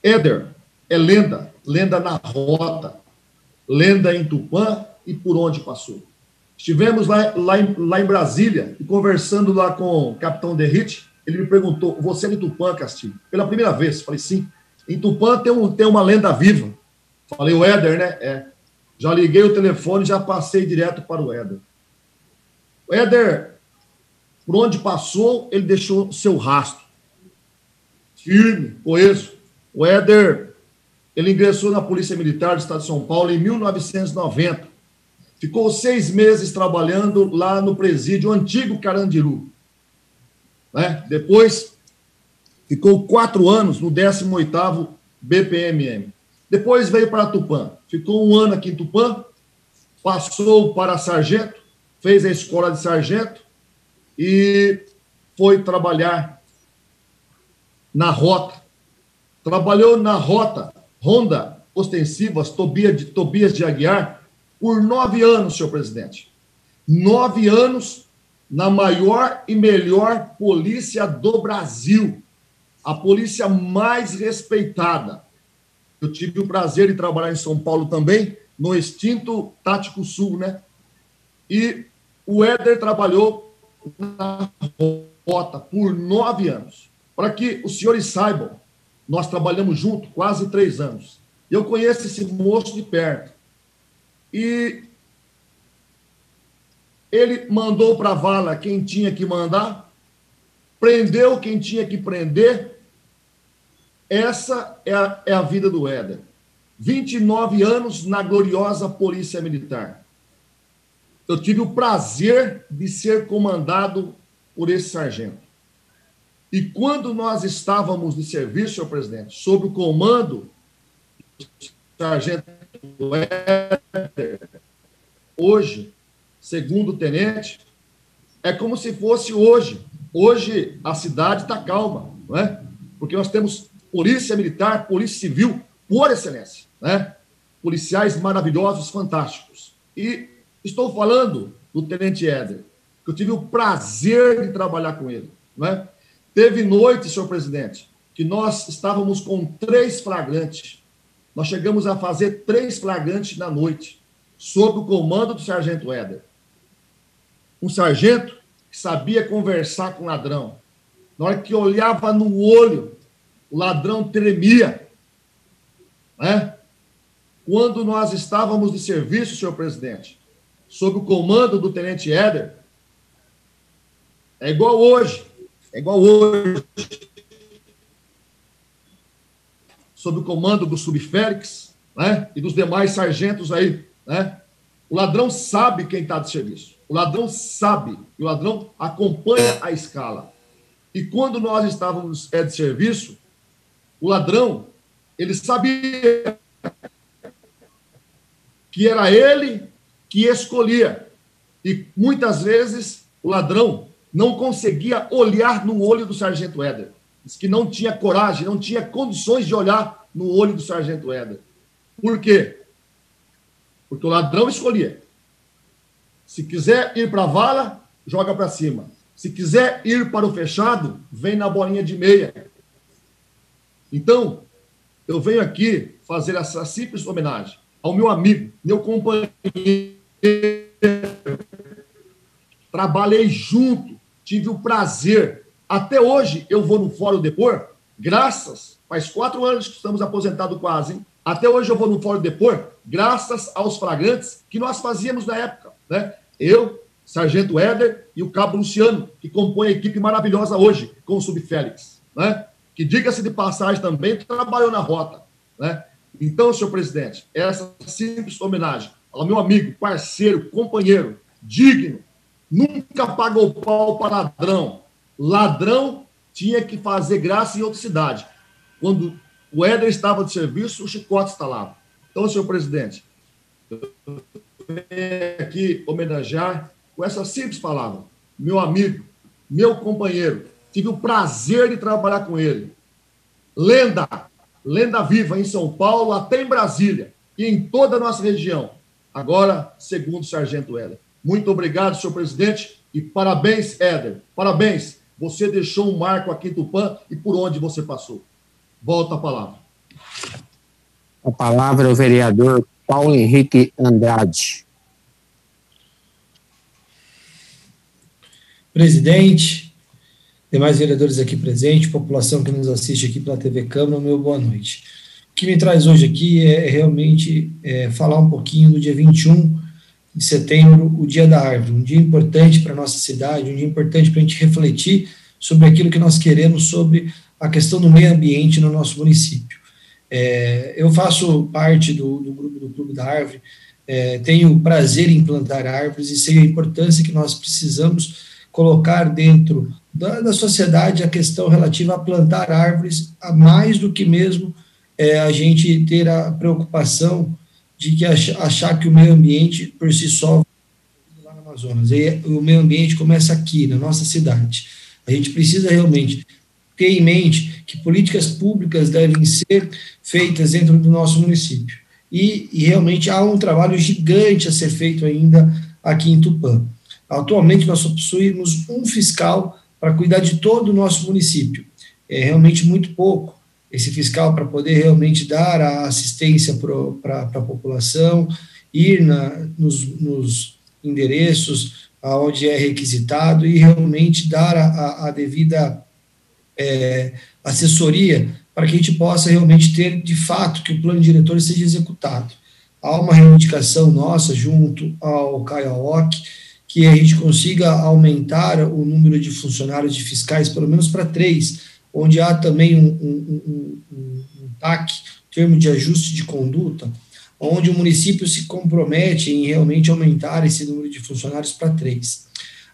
Éder é lenda na rota, lenda em Tupã e por onde passou. Estivemos lá em Brasília e conversando lá com o capitão Derrite, ele me perguntou, você é de Tupã, Castilho? Pela primeira vez, falei, sim. Em Tupã tem uma lenda viva. Falei, o Éder, né? Já liguei o telefone, já passei direto para o Éder. O Éder, por onde passou, ele deixou seu rastro. Firme, coeso. O Éder, ele ingressou na Polícia Militar do Estado de São Paulo em 1990. Ficou 6 meses trabalhando lá no presídio antigo Carandiru. Né? Depois, ficou 4 anos no 18º BPMM. Depois veio para Tupã. Ficou 1 ano aqui em Tupã, passou para sargento, fez a escola de sargento e foi trabalhar na rota. Trabalhou na Ronda Ostensivas Tobias de Aguiar por 9 anos, senhor presidente. 9 anos na maior e melhor polícia do Brasil, a polícia mais respeitada. Eu tive o prazer de trabalhar em São Paulo também, no extinto Tático Sul, né? E o Éder trabalhou na rota por 9 anos. Para que os senhores saibam, nós trabalhamos junto quase 3 anos. Eu conheço esse moço de perto. E ele mandou para a vala quem tinha que mandar, prendeu quem tinha que prender. Essa é a vida do Éder. 29 anos na gloriosa Polícia Militar. Eu tive o prazer de ser comandado por esse sargento. E quando nós estávamos de serviço, senhor presidente, sob o comando do sargento Éder, hoje, segundo tenente, é como se fosse hoje. Hoje a cidade está calma, não é? Porque nós temos polícia militar, polícia civil, por excelência, né? Policiais maravilhosos, fantásticos. E estou falando do tenente Éder, que eu tive o prazer de trabalhar com ele, não é? Teve noite, senhor presidente, que nós estávamos com 3 flagrantes. Nós chegamos a fazer 3 flagrantes na noite, sob o comando do sargento Éder. Um sargento que sabia conversar com o ladrão. Na hora que olhava no olho, o ladrão tremia. Né? Quando nós estávamos de serviço, senhor presidente, sob o comando do tenente Éder, é igual hoje. Sob o comando do subfélix, né? E dos demais sargentos aí, né? O ladrão sabe quem está de serviço. O ladrão sabe, e o ladrão acompanha a escala. E quando nós estávamos de serviço, o ladrão, ele sabia que era ele que escolhia. E muitas vezes o ladrão não conseguia olhar no olho do sargento Éder. Diz que não tinha coragem, não tinha condições de olhar no olho do sargento Éder. Por quê? Porque o ladrão escolhia. Se quiser ir para a vala, joga para cima. Se quiser ir para o fechado, vem na bolinha de meia. Então, eu venho aqui fazer essa simples homenagem ao meu amigo, meu companheiro. Trabalhei junto, tive o prazer. Até hoje eu vou no Fórum Depor, faz 4 anos que estamos aposentados quase, hein? Até hoje eu vou no Fórum Depor, graças aos flagrantes que nós fazíamos na época, né? Eu, sargento Éder e o cabo Luciano, que compõe a equipe maravilhosa hoje, com o subfélix, né? Que, diga-se de passagem, também trabalhou na rota, né? Então, senhor presidente, essa simples homenagem ao meu amigo, parceiro, companheiro, digno, nunca pagou pau para ladrão. Ladrão tinha que fazer graça em outra cidade. Quando o Éder estava de serviço, o chicote instalava. Então, senhor presidente, eu venho aqui homenagear com essa simples palavra. Meu amigo, meu companheiro, tive o prazer de trabalhar com ele. Lenda viva em São Paulo, até em Brasília e em toda a nossa região. Agora, segundo o sargento Éder. Muito obrigado, senhor presidente, e parabéns, Éder. Parabéns. Você deixou um marco aqui em Tupã e por onde você passou. Volta a palavra. A palavra é o vereador Paulo Henrique Andrade. Presidente, demais vereadores aqui presentes, população que nos assiste aqui pela TV Câmara, meu boa noite. O que me traz hoje aqui é realmente falar um pouquinho do dia 21 de setembro, o Dia da Árvore, um dia importante para a nossa cidade, um dia importante para a gente refletir sobre aquilo que nós queremos sobre a questão do meio ambiente no nosso município. Eu faço parte do grupo do Clube da Árvore, tenho o prazer em plantar árvores e sei a importância que nós precisamos colocar dentro da sociedade a questão relativa a plantar árvores, a mais do que mesmo a gente ter a preocupação de que achar que o meio ambiente por si só lá no Amazonas. E o meio ambiente começa aqui, na nossa cidade. A gente precisa realmente ter em mente que políticas públicas devem ser feitas dentro do nosso município. E realmente há um trabalho gigante a ser feito ainda aqui em Tupã. Atualmente nós só possuímos um fiscal para cuidar de todo o nosso município. É realmente muito pouco esse fiscal para poder realmente dar a assistência para a população, ir nos endereços onde é requisitado e realmente dar a devida assessoria para que a gente possa realmente ter, de fato, que o plano diretor seja executado. Há uma reivindicação nossa junto ao CAIAOC, que a gente consiga aumentar o número de funcionários de fiscais, pelo menos para 3, onde há também um TAC, termo de ajuste de conduta, onde o município se compromete em realmente aumentar esse número de funcionários para 3.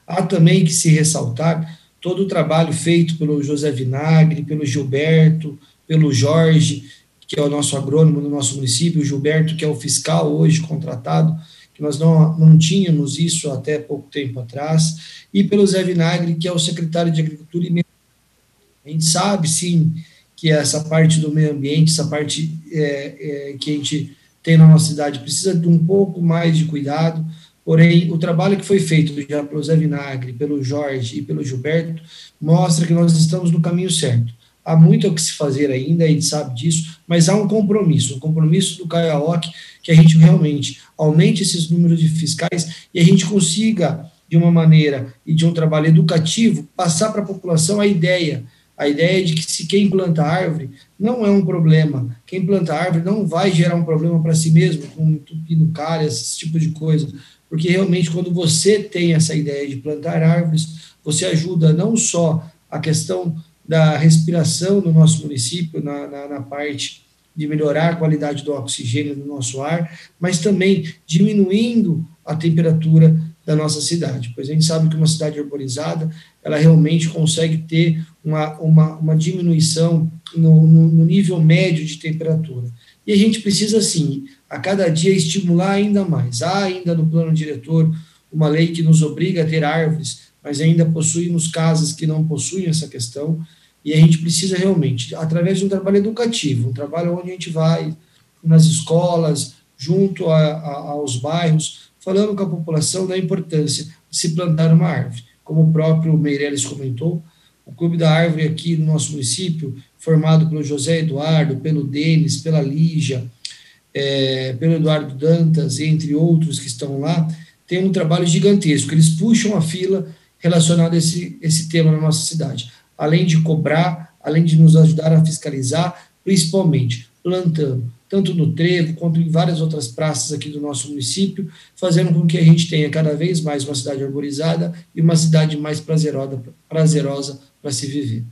Há também que se ressaltar todo o trabalho feito pelo José Vinagre, pelo Gilberto, pelo Jorge, que é o nosso agrônomo no nosso município, o Gilberto, que é o fiscal hoje contratado, que nós não tínhamos isso até pouco tempo atrás, e pelo Zé Vinagre, que é o secretário de Agricultura e Meio Ambiente. A gente sabe, sim, que essa parte do meio ambiente, essa parte que a gente tem na nossa cidade, precisa de um pouco mais de cuidado, porém, o trabalho que foi feito já pelo Zé Vinagre, pelo Jorge e pelo Gilberto, mostra que nós estamos no caminho certo. Há muito o que se fazer ainda, a gente sabe disso, mas há um compromisso do CAIAOC, que a gente realmente aumente esses números de fiscais e a gente consiga, de uma maneira e de um trabalho educativo, passar para a população a ideia de que se quem planta árvore não é um problema, quem planta árvore não vai gerar um problema para si mesmo, com tupinocária, esse tipo de coisa, porque realmente quando você tem essa ideia de plantar árvores, você ajuda não só a questão da respiração no nosso município, na parte de melhorar a qualidade do oxigênio do nosso ar, mas também diminuindo a temperatura da nossa cidade, pois a gente sabe que uma cidade arborizada, ela realmente consegue ter uma diminuição no nível médio de temperatura. E a gente precisa, sim, a cada dia estimular ainda mais. Há ainda no plano diretor uma lei que nos obriga a ter árvores, mas ainda possuímos casas que não possuem essa questão, e a gente precisa realmente, através de um trabalho educativo, um trabalho onde a gente vai nas escolas, junto aos bairros, falando com a população da importância de se plantar uma árvore. Como o próprio Meirelles comentou, o Clube da Árvore aqui no nosso município, formado pelo José Eduardo, pelo Denis, pela Lígia, pelo Eduardo Dantas, entre outros que estão lá, tem um trabalho gigantesco. Eles puxam a fila relacionada a esse tema na nossa cidade. Além de cobrar, além de nos ajudar a fiscalizar, principalmente plantando, tanto no Trevo quanto em várias outras praças aqui do nosso município, fazendo com que a gente tenha cada vez mais uma cidade arborizada e uma cidade mais prazerosa para se viver.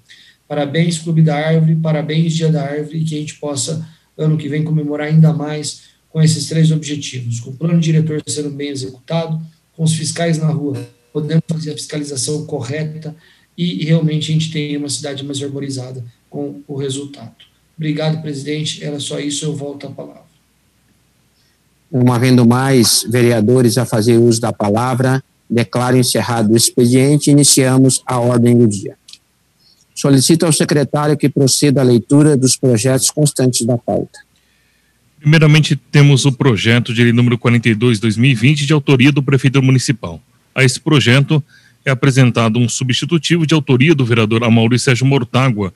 Parabéns, Clube da Árvore, parabéns, Dia da Árvore, e que a gente possa, ano que vem, comemorar ainda mais com esses 3 objetivos, com o plano diretor sendo bem executado, com os fiscais na rua, podendo fazer a fiscalização correta e realmente a gente tenha uma cidade mais arborizada com o resultado. Obrigado, presidente. Era só isso, eu volto à palavra. Não havendo mais vereadores a fazer uso da palavra, declaro encerrado o expediente e iniciamos a ordem do dia. Solicito ao secretário que proceda à leitura dos projetos constantes da pauta. Primeiramente, temos o projeto de lei número 42/2020, de autoria do prefeito municipal. A esse projeto é apresentado um substitutivo de autoria do vereador Amaury Sérgio Mortágua,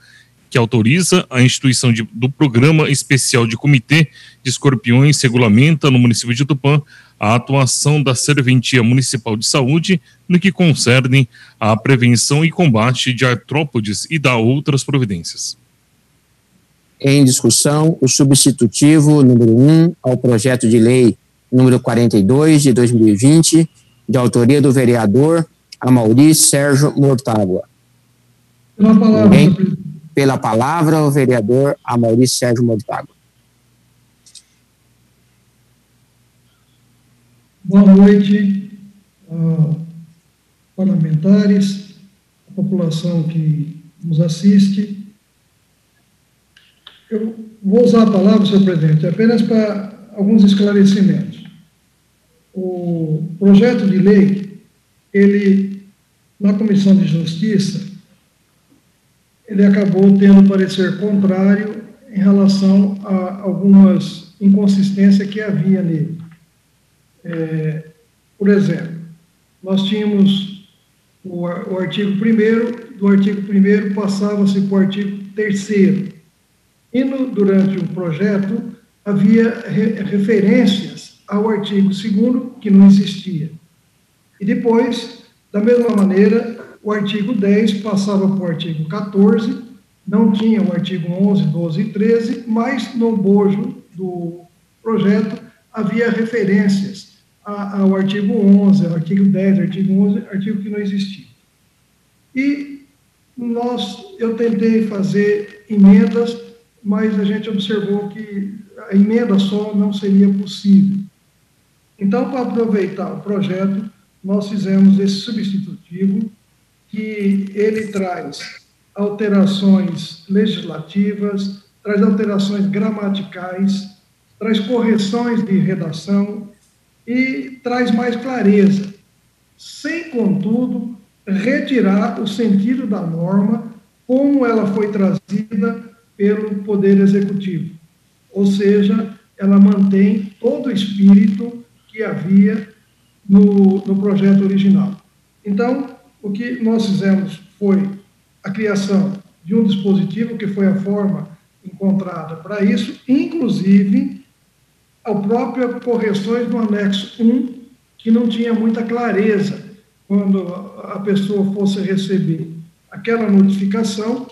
que autoriza a instituição do Programa Especial de Comitê de Escorpiões, regulamenta no município de Tupã a atuação da Serventia Municipal de Saúde no que concerne à prevenção e combate de artrópodes e dá outras providências. Em discussão, o substitutivo número 1 ao projeto de lei número 42 de 2020, de autoria do vereador Amaury Sérgio Mortágua. Pela palavra, o vereador Amaury Sérgio Mortágua. Boa noite, parlamentares, a população que nos assiste. Eu vou usar a palavra, senhor presidente, apenas para alguns esclarecimentos. O projeto de lei, ele, na Comissão de Justiça, ele acabou tendo parecer contrário em relação a algumas inconsistências que havia nele. Por exemplo, nós tínhamos o artigo 1º, do artigo 1º passava-se para o artigo 3º. E durante o projeto havia referências ao artigo 2º que não existia. E depois, da mesma maneira, o artigo 10 passava para o artigo 14, não tinha o artigo 11, 12 e 13, mas no bojo do projeto havia referências ao artigo 11, ao artigo 10, artigo 11, artigo que não existia. E eu tentei fazer emendas, mas a gente observou que a emenda só não seria possível. Então, para aproveitar o projeto, nós fizemos esse substitutivo, que ele traz alterações legislativas, traz alterações gramaticais, traz correções de redação e traz mais clareza, sem, contudo, retirar o sentido da norma como ela foi trazida pelo Poder Executivo. Ou seja, ela mantém todo o espírito que havia no projeto original. Então, o que nós fizemos foi a criação de um dispositivo, que foi a forma encontrada para isso, inclusive a própria correções no anexo 1, que não tinha muita clareza quando a pessoa fosse receber aquela notificação.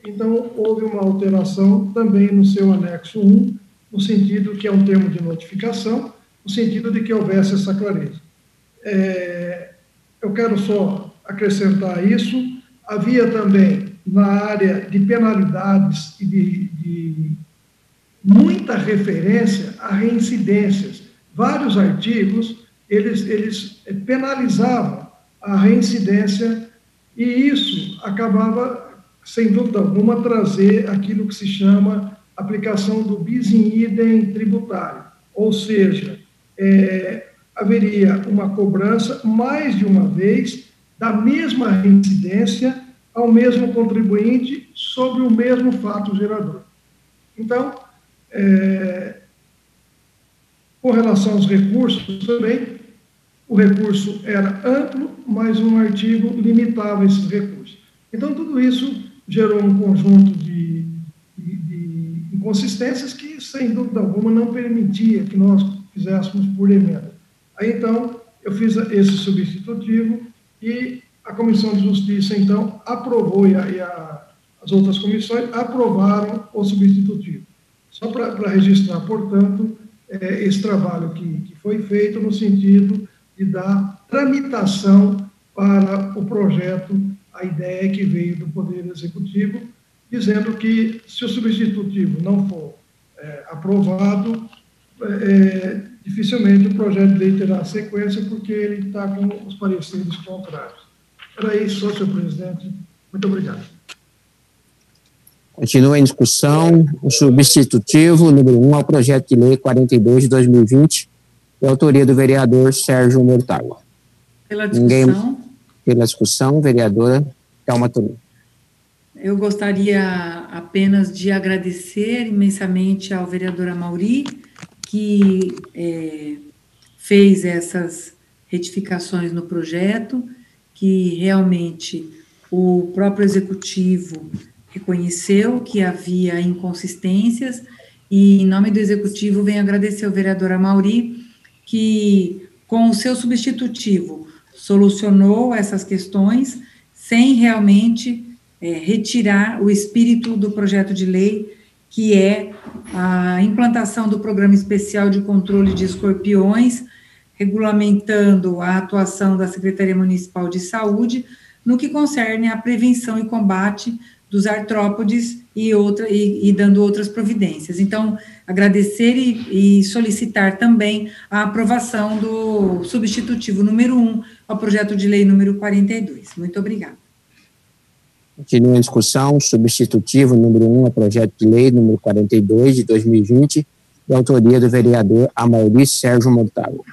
Então, houve uma alteração também no seu anexo 1, no sentido que é um termo de notificação, no sentido de que houvesse essa clareza. Eu quero só acrescentar isso. Havia também, na área de penalidades e de muita referência a reincidências. Vários artigos, eles penalizavam a reincidência, e isso acabava, sem dúvida alguma, trazer aquilo que se chama aplicação do bis in idem tributário, ou seja, haveria uma cobrança mais de uma vez da mesma reincidência ao mesmo contribuinte sobre o mesmo fato gerador. Então, com relação aos recursos também, o recurso era amplo, mas um artigo limitava esses recursos. Então, tudo isso gerou um conjunto de inconsistências que, sem dúvida alguma, não permitia que nós fizéssemos por emenda. Aí, então, eu fiz esse substitutivo e a Comissão de Justiça, então, aprovou, e as outras comissões aprovaram o substitutivo. Só para registrar, portanto, esse trabalho que foi feito no sentido de dar tramitação para o projeto, a ideia que veio do Poder Executivo, dizendo que, se o substitutivo não for aprovado, dificilmente o projeto de lei terá sequência, porque ele está com os pareceres contrários. Era isso, senhor presidente. Muito obrigado. Continua em discussão o substitutivo número 1 ao projeto de lei 42 de 2020, de autoria do vereador Sérgio Mortágua. Pela discussão. Pela discussão, vereadora Thelma Tonin. Eu gostaria apenas de agradecer imensamente ao vereador Amaury, que fez essas retificações no projeto, que realmente o próprio executivo reconheceu que havia inconsistências, e, em nome do executivo, venho agradecer ao vereador Amaury, que, com o seu substitutivo, solucionou essas questões, sem realmente retirar o espírito do projeto de lei, que é a implantação do Programa Especial de Controle de Escorpiões, regulamentando a atuação da Secretaria Municipal de Saúde, no que concerne à prevenção e combate dos artrópodes e dando outras providências. Então, agradecer e solicitar também a aprovação do substitutivo número 1 ao projeto de lei número 42. Muito obrigada. Continua a discussão, substitutivo número 1 ao projeto de lei número 42 de 2020, de autoria do vereador Amaury Sérgio Mortágua.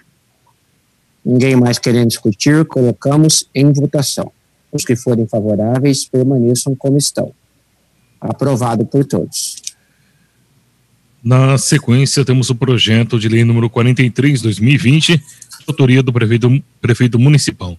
Ninguém mais querendo discutir, colocamos em votação. Os que forem favoráveis permaneçam como estão. Aprovado por todos. Na sequência, temos o projeto de lei número 43/2020, de autoria do prefeito municipal.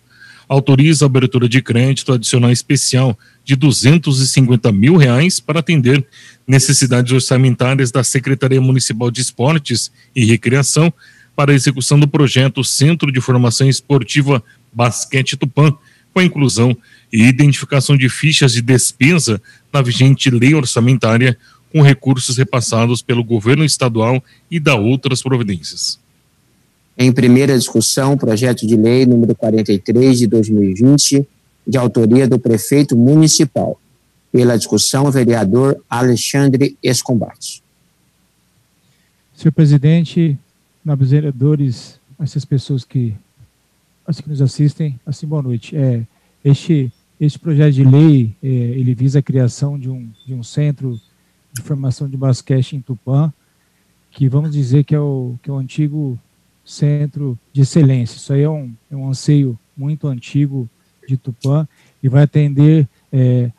Autoriza a abertura de crédito adicional especial de R$250 mil para atender necessidades orçamentárias da Secretaria Municipal de Esportes e Recreação para a execução do projeto Centro de Formação Esportiva Basquete Tupã, com a inclusão e identificação de fichas de despesa na vigente lei orçamentária, com recursos repassados pelo governo estadual e da outras providências. Em primeira discussão, projeto de lei número 43 de 2020, de autoria do prefeito municipal. Pela discussão, o vereador Alexandre Escombate. Senhor presidente, nobres vereadores, essas pessoas que nos assistem, assim, boa noite. Este projeto de lei, ele visa a criação de um centro de formação de basquete em Tupã, que vamos dizer que é o antigo centro de excelência. Isso aí é um anseio muito antigo de Tupã e vai atender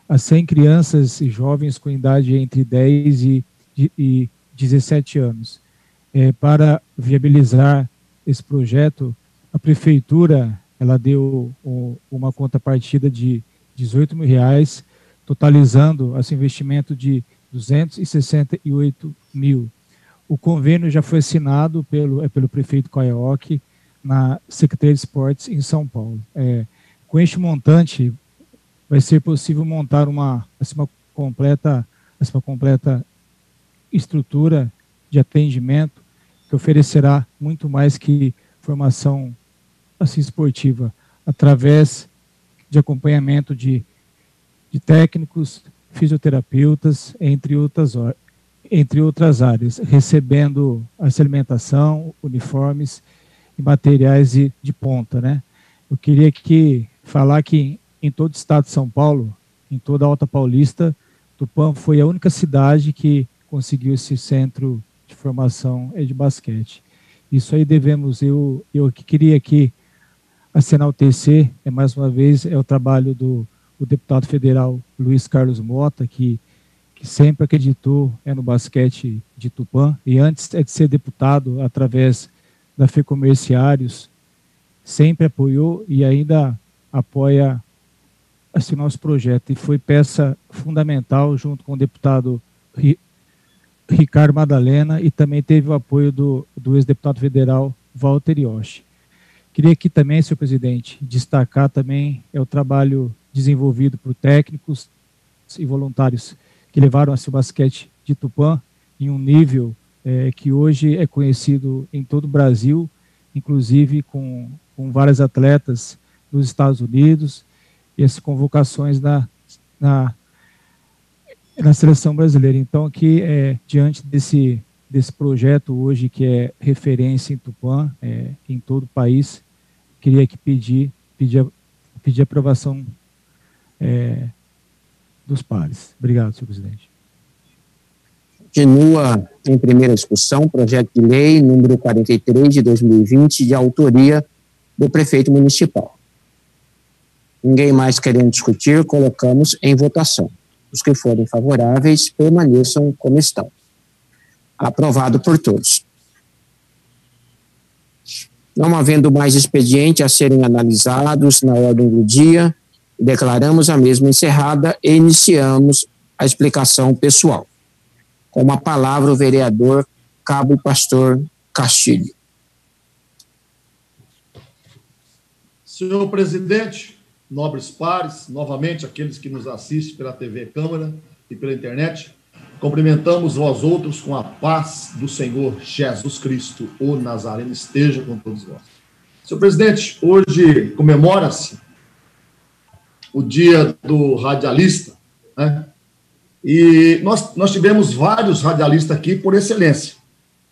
a 100 crianças e jovens com idade entre 10 e 17 anos. Para viabilizar esse projeto, a prefeitura ela deu uma contrapartida de R$18 mil, totalizando esse investimento de R$268 mil. O convênio já foi assinado pelo prefeito Caioque na Secretaria de Esportes em São Paulo. Com este montante, vai ser possível montar uma completa estrutura de atendimento que oferecerá muito mais que formação esportiva, através de acompanhamento de técnicos, fisioterapeutas, entre outras áreas, recebendo essa alimentação, uniformes e materiais de ponta, né? Eu queria falar que em todo o estado de São Paulo, em toda a Alta Paulista, Tupã foi a única cidade que conseguiu esse centro de formação de basquete. Isso aí eu queria aqui assinar o TC, mais uma vez, é o trabalho do deputado federal Luiz Carlos Mota, que sempre acreditou no basquete de Tupã, e antes de ser deputado, através da FEComérciários, sempre apoiou e ainda apoia esse nosso projeto, e foi peça fundamental, junto com o deputado Ricardo Madalena, e também teve o apoio do ex-deputado federal Walter Yoshi. Queria aqui também, senhor presidente, destacar também o trabalho desenvolvido por técnicos e voluntários que levaram o basquete de Tupã em um nível que hoje é conhecido em todo o Brasil, inclusive com vários atletas dos Estados Unidos, e as convocações na seleção brasileira. Então, aqui, diante desse projeto hoje, que é referência em Tupã, em todo o país, queria aqui pedir a aprovação dos pares. Obrigado, senhor presidente. Continua em primeira discussão, projeto de lei número 43 de 2020, de autoria do prefeito municipal. Ninguém mais querendo discutir, colocamos em votação. Os que forem favoráveis permaneçam como estão. Aprovado por todos. Não havendo mais expediente a serem analisados na ordem do dia, declaramos a mesma encerrada e iniciamos a explicação pessoal. Com a palavra, o vereador Cabo Pastor Castilho. Senhor presidente, nobres pares, novamente aqueles que nos assistem pela TV Câmara e pela internet, cumprimentamos vós outros com a paz do Senhor Jesus Cristo, o Nazareno, esteja com todos vós. Senhor presidente, hoje comemora-se o dia do radialista, né? E nós tivemos vários radialistas aqui por excelência,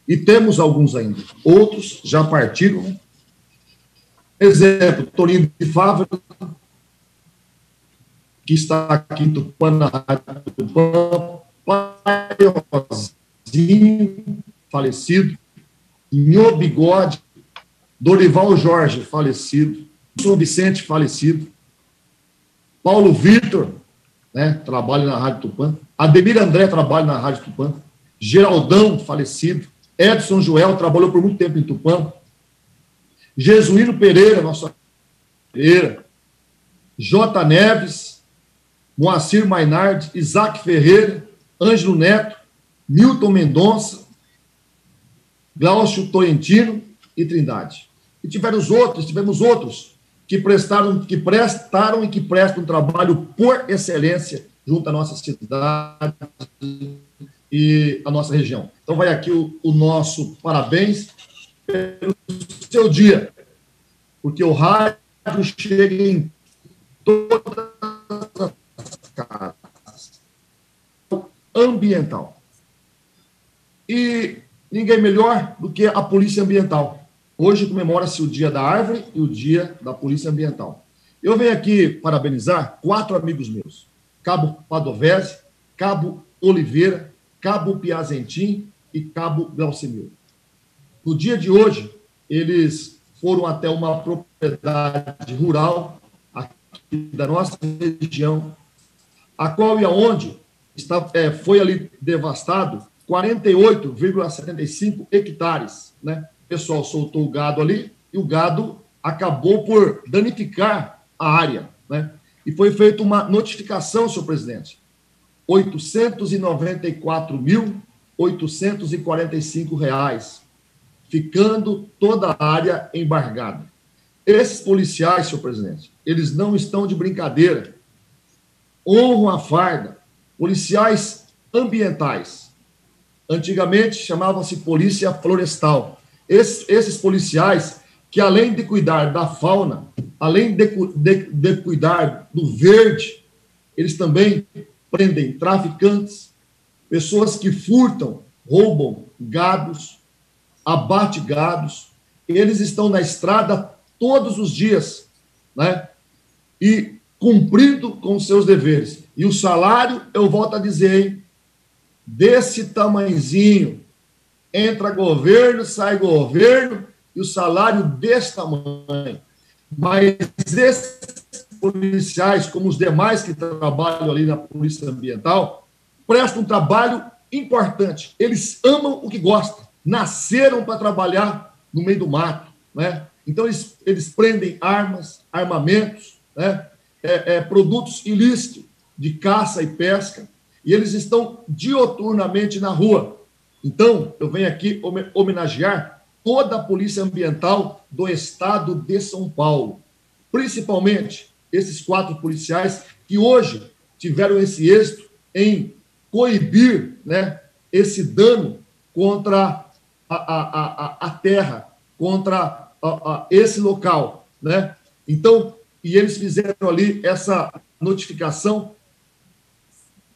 e temos alguns ainda. Outros já partiram, né? Exemplo, Toninho de Fávero, que está aqui em Tupã, na Rádio Tupã, Paiozinho, falecido, Nhô Bigode, Dorival Jorge, falecido, São Vicente, falecido, Paulo Vitor, né, trabalha na Rádio Tupã, Ademir André trabalha na Rádio Tupã, Geraldão, falecido, Edson Joel trabalhou por muito tempo em Tupã, Jesuíno Pereira, nosso Pereira, J. Neves, Moacir Mainardi, Isaac Ferreira, Ângelo Neto, Milton Mendonça, Glaucio Torrentino e Trindade. E tivemos outros que prestaram e que prestam um trabalho por excelência junto à nossa cidade e à nossa região. Então vai aqui o nosso parabéns pelo seu dia, porque o rádio chega em todas as casas. Ambiental. E ninguém melhor do que a Polícia Ambiental. Hoje comemora-se o Dia da Árvore e o Dia da Polícia Ambiental. Eu venho aqui parabenizar 4 amigos meus: Cabo Padovese, Cabo Oliveira, Cabo Piazentim e Cabo Glaucimil. No dia de hoje, eles foram até uma propriedade rural aqui da nossa região, a qual e aonde foi ali devastado 48,75 hectares, né? O pessoal soltou o gado ali e o gado acabou por danificar a área, né? E foi feita uma notificação, senhor presidente, R$ 894.845, ficando toda a área embargada. Esses policiais, senhor presidente, eles não estão de brincadeira, honram a farda, policiais ambientais. Antigamente chamavam-se Polícia Florestal. Esses policiais que, além de cuidar da fauna, além de cuidar do verde, eles também prendem traficantes, pessoas que furtam, roubam gados, abate gados. Eles estão na estrada todos os dias, né? E cumprindo com seus deveres. E o salário, eu volto a dizer, hein? Desse tamanhozinho, entra governo, sai governo, e o salário desse tamanho. Mas esses policiais, como os demais que trabalham ali na Polícia Ambiental, prestam um trabalho importante. Eles amam o que gostam, nasceram para trabalhar no meio do mato, né? Então, eles prendem armas, armamentos, né? Produtos ilícitos de caça e pesca, e eles estão dioturnamente na rua. Então, eu venho aqui homenagear toda a Polícia Ambiental do Estado de São Paulo, principalmente esses 4 policiais que hoje tiveram esse êxito em coibir, né, esse dano contra a terra, contra esse local, né? Então, e eles fizeram ali essa notificação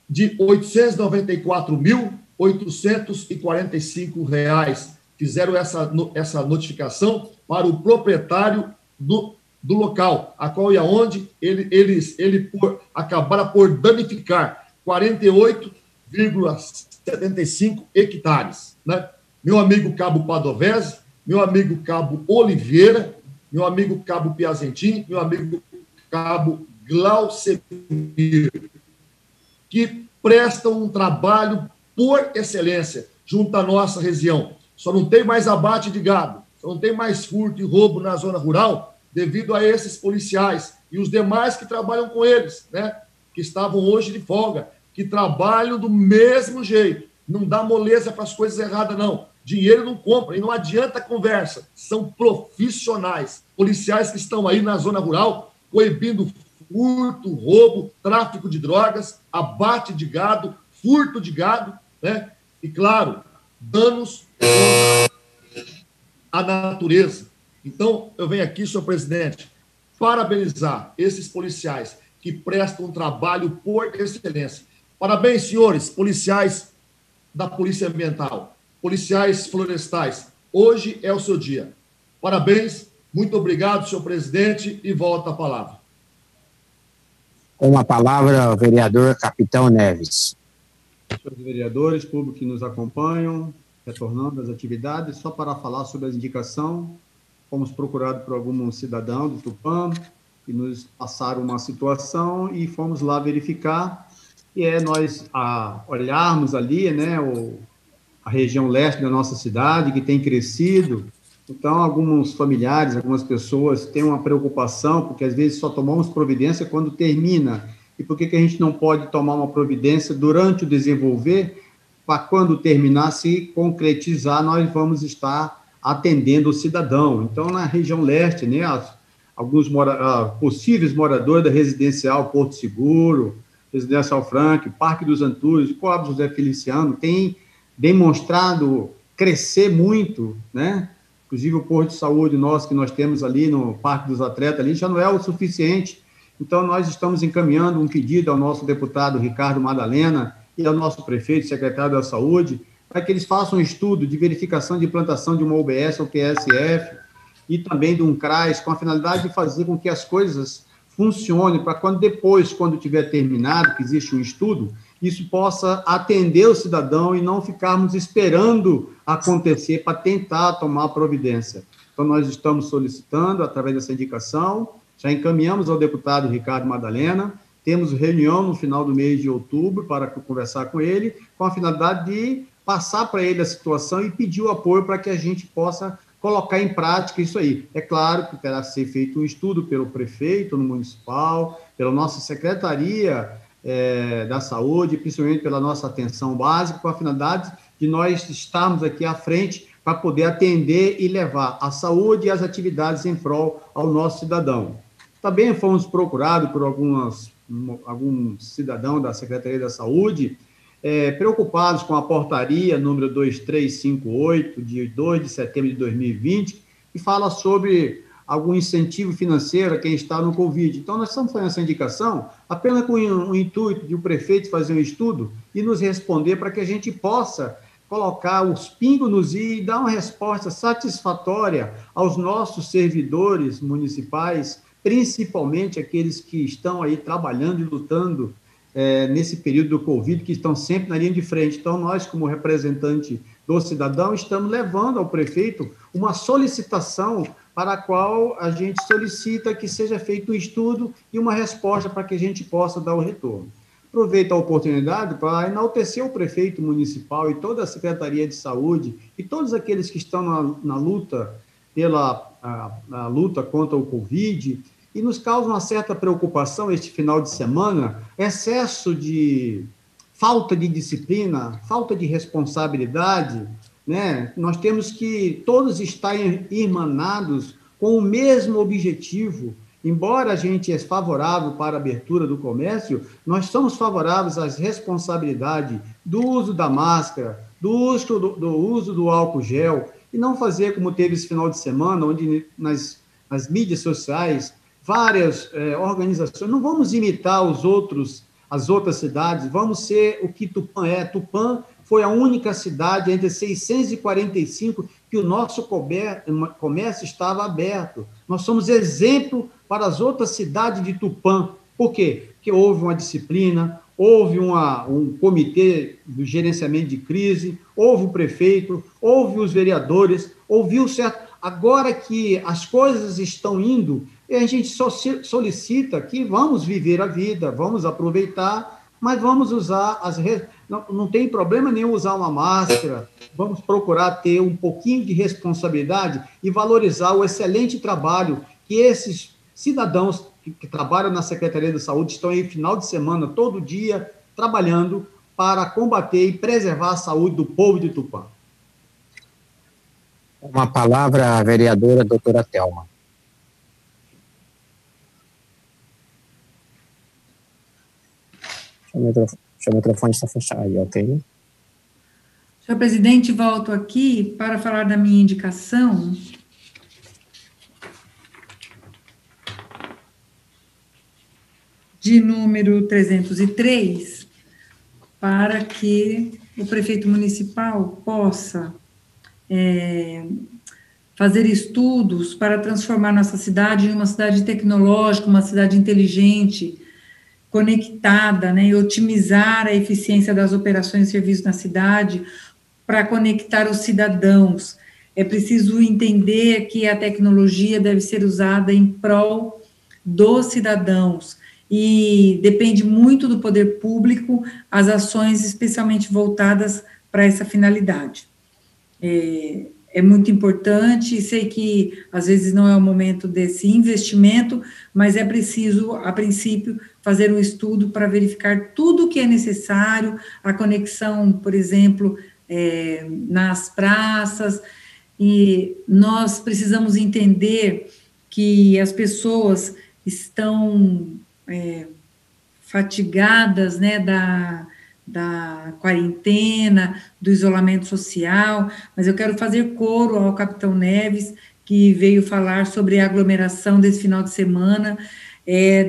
de R$ 894.845. Fizeram essa notificação para o proprietário do local, a qual e aonde ele acabaram por danificar 48,75 hectares, né? Meu amigo Cabo Padovese, meu amigo Cabo Oliveira, meu amigo Cabo Piazentim, meu amigo Cabo Glaucimir, que prestam um trabalho por excelência junto à nossa região. Só não tem mais abate de gado, só não tem mais furto e roubo na zona rural devido a esses policiais e os demais que trabalham com eles, né? Que estavam hoje de folga, que trabalham do mesmo jeito. Não dá moleza para as coisas erradas, não. Dinheiro não compra e não adianta conversa. São profissionais, policiais que estão aí na zona rural coibindo furto, roubo, tráfico de drogas, abate de gado, furto de gado, né? E, claro, danos à natureza. Então, eu venho aqui, senhor presidente, parabenizar esses policiais que prestam um trabalho por excelência. Parabéns, senhores policiais da Polícia Ambiental, policiais florestais. Hoje é o seu dia. Parabéns, muito obrigado, senhor presidente, e volta a palavra. Com a palavra, o vereador Capitão Neves. Senhores vereadores, público que nos acompanham, retornando às atividades, só para falar sobre a indicação, fomos procurados por algum cidadão do Tupã, que nos passaram uma situação e fomos lá verificar, e nós olharmos ali, né, a região leste da nossa cidade, que tem crescido. Então, alguns familiares, algumas pessoas têm uma preocupação, porque às vezes só tomamos providência quando termina. E por que a gente não pode tomar uma providência durante o desenvolver, para quando terminar, se concretizar, nós vamos estar atendendo o cidadão. Então, na região leste, né, alguns possíveis moradores da residencial Porto Seguro, Residencial Frank, Parque dos Antúrios, Coab José Feliciano, tem demonstrado crescer muito, né? Inclusive o posto de saúde nosso que nós temos ali no Parque dos Atletas ali já não é o suficiente. Então nós estamos encaminhando um pedido ao nosso deputado Ricardo Madalena e ao nosso prefeito, secretário da Saúde, para que eles façam um estudo de verificação de implantação de uma UBS ou PSF e também de um CRAS, com a finalidade de fazer com que as coisas funcionem para quando tiver terminado, que existe um estudo, isso possa atender o cidadão e não ficarmos esperando acontecer para tentar tomar providência. Então, nós estamos solicitando, através dessa indicação, já encaminhamos ao deputado Ricardo Madalena, temos reunião no final do mês de outubro para conversar com ele, com a finalidade de passar para ele a situação e pedir o apoio para que a gente possa colocar em prática isso aí. É claro que terá que ser feito um estudo pelo prefeito no municipal, pela nossa secretaria da saúde, principalmente pela nossa atenção básica, com a finalidade de nós estarmos aqui à frente para poder atender e levar a saúde e as atividades em prol ao nosso cidadão. Também fomos procurados por alguns cidadãos da Secretaria da Saúde, preocupados com a portaria número 2358, de 2 de setembro de 2020, que fala sobre algum incentivo financeiro a quem está no Covid. Então, nós estamos fazendo essa indicação apenas com o intuito de o prefeito fazer um estudo e nos responder para que a gente possa colocar os pingos nos i e dar uma resposta satisfatória aos nossos servidores municipais, principalmente aqueles que estão aí trabalhando e lutando nesse período do Covid, que estão sempre na linha de frente. Então, nós, como representante do cidadão, estamos levando ao prefeito uma solicitação para a qual a gente solicita que seja feito um estudo e uma resposta para que a gente possa dar o retorno. Aproveito a oportunidade para enaltecer o prefeito municipal e toda a Secretaria de Saúde e todos aqueles que estão na luta na luta contra o Covid, e nos causa uma certa preocupação este final de semana, excesso de falta de disciplina, falta de responsabilidade, né? Nós temos que todos estar irmanados com o mesmo objetivo. Embora a gente é favorável para a abertura do comércio, nós somos favoráveis às responsabilidades do uso da máscara, do uso do álcool gel, e não fazer como teve esse final de semana, onde nas mídias sociais, várias organizações, não vamos imitar as outras cidades, vamos ser o que Tupã é. Tupã foi a única cidade entre 645 que o nosso comércio estava aberto. Nós somos exemplo para as outras cidades de Tupã. Por quê? Porque houve uma disciplina, houve um comitê do gerenciamento de crise, houve o prefeito, houve os vereadores, ouviu certo. Agora que as coisas estão indo, a gente só solicita que vamos viver a vida, vamos aproveitar, mas vamos usar não tem problema nenhum usar uma máscara, vamos procurar ter um pouquinho de responsabilidade e valorizar o excelente trabalho que esses cidadãos que trabalham na Secretaria da Saúde estão aí final de semana, todo dia, trabalhando para combater e preservar a saúde do povo de Tupã. Uma palavra, a vereadora doutora Thelma. O microfone está fechado aí, ok? Senhor presidente, volto aqui para falar da minha indicação. De número 303, para que o prefeito municipal possa fazer estudos para transformar nossa cidade em uma cidade tecnológica, uma cidade inteligente, conectada, né, e otimizar a eficiência das operações e serviços na cidade para conectar os cidadãos. É preciso entender que a tecnologia deve ser usada em prol dos cidadãos e depende muito do poder público as ações especialmente voltadas para essa finalidade. É muito importante, sei que às vezes não é o momento desse investimento, mas é preciso, a princípio, fazer um estudo para verificar tudo o que é necessário, a conexão, por exemplo, nas praças, e nós precisamos entender que as pessoas estão fatigadas, né, da quarentena, do isolamento social, mas eu quero fazer coro ao capitão Neves, que veio falar sobre a aglomeração desse final de semana,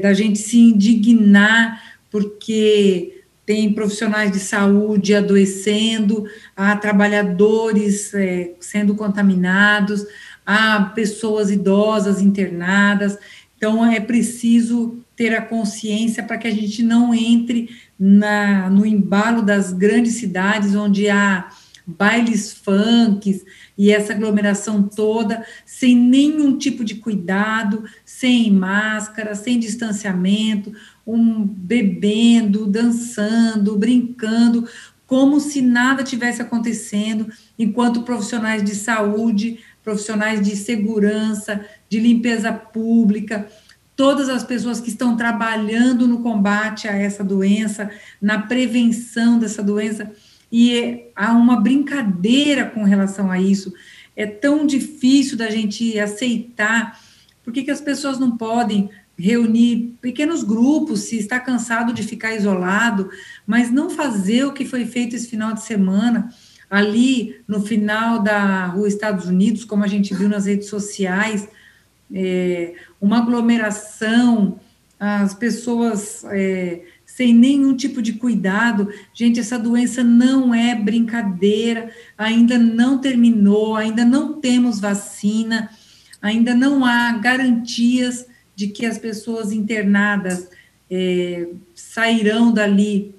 da gente se indignar, porque tem profissionais de saúde adoecendo, há trabalhadores sendo contaminados, há pessoas idosas internadas, então é preciso ter a consciência para que a gente não entre no embalo das grandes cidades, onde há bailes funks e essa aglomeração toda, sem nenhum tipo de cuidado, sem máscara, sem distanciamento, bebendo, dançando, brincando, como se nada tivesse acontecendo, enquanto profissionais de saúde, profissionais de segurança, de limpeza pública, todas as pessoas que estão trabalhando no combate a essa doença, na prevenção dessa doença, e há uma brincadeira com relação a isso. É tão difícil da gente aceitar. Por que as pessoas não podem reunir pequenos grupos, se está cansado de ficar isolado, mas não fazer o que foi feito esse final de semana, ali no final da Rua Estados Unidos, como a gente viu nas redes sociais, uma aglomeração, as pessoas sem nenhum tipo de cuidado. Gente, essa doença não é brincadeira, ainda não terminou, ainda não temos vacina, ainda não há garantias de que as pessoas internadas sairão dali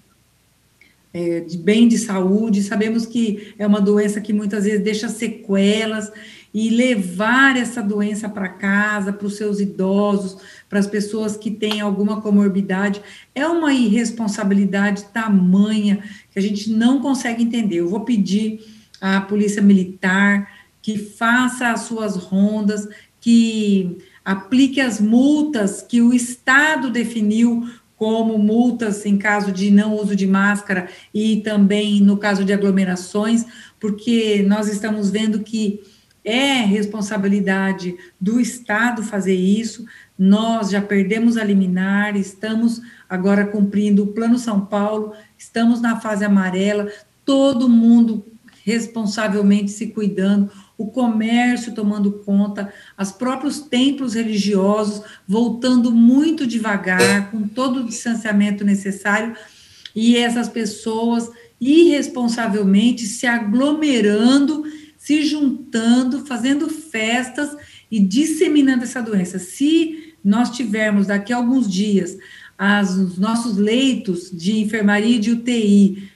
de bem de saúde. Sabemos que é uma doença que muitas vezes deixa sequelas, e levar essa doença para casa, para os seus idosos, para as pessoas que têm alguma comorbidade, é uma irresponsabilidade tamanha que a gente não consegue entender. Eu vou pedir à Polícia Militar que faça as suas rondas, que aplique as multas que o Estado definiu como multas em caso de não uso de máscara e também no caso de aglomerações, porque nós estamos vendo que é responsabilidade do Estado fazer isso. Nós já perdemos a liminar, estamos agora cumprindo o Plano São Paulo, estamos na fase amarela, todo mundo responsavelmente se cuidando, o comércio tomando conta, os próprios templos religiosos voltando muito devagar, com todo o distanciamento necessário, e essas pessoas irresponsavelmente se aglomerando, se juntando, fazendo festas e disseminando essa doença. Se nós tivermos daqui a alguns dias os nossos leitos de enfermaria e de UTI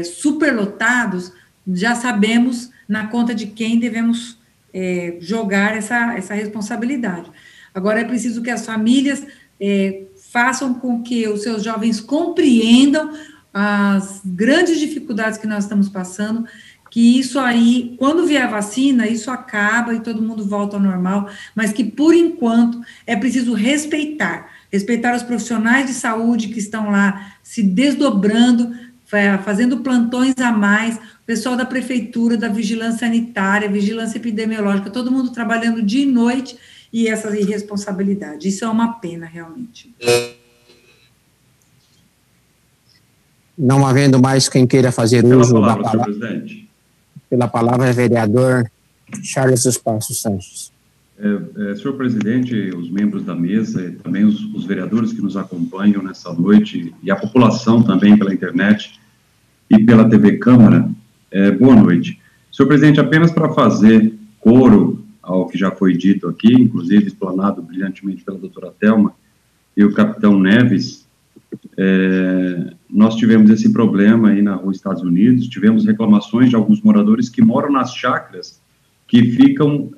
superlotados, já sabemos na conta de quem devemos jogar essa responsabilidade. Agora é preciso que as famílias façam com que os seus jovens compreendam as grandes dificuldades que nós estamos passando, que isso aí, quando vier a vacina, isso acaba e todo mundo volta ao normal, mas que, por enquanto, é preciso respeitar os profissionais de saúde que estão lá se desdobrando, fazendo plantões a mais, o pessoal da prefeitura, da vigilância sanitária, vigilância epidemiológica, todo mundo trabalhando dia e noite, e essa irresponsabilidade. Isso é uma pena, realmente. Não havendo mais quem queira fazer uso da palavra, presidente. Pela palavra, vereador Charles dos Passos Sanches. Senhor presidente, os membros da mesa e também os vereadores que nos acompanham nessa noite e a população também pela internet, e pela TV Câmara. Boa noite. Senhor presidente, apenas para fazer coro ao que já foi dito aqui, inclusive explanado brilhantemente pela doutora Thelma e o capitão Neves, nós tivemos esse problema aí na rua Estados Unidos, tivemos reclamações de alguns moradores que moram nas chácaras que ficam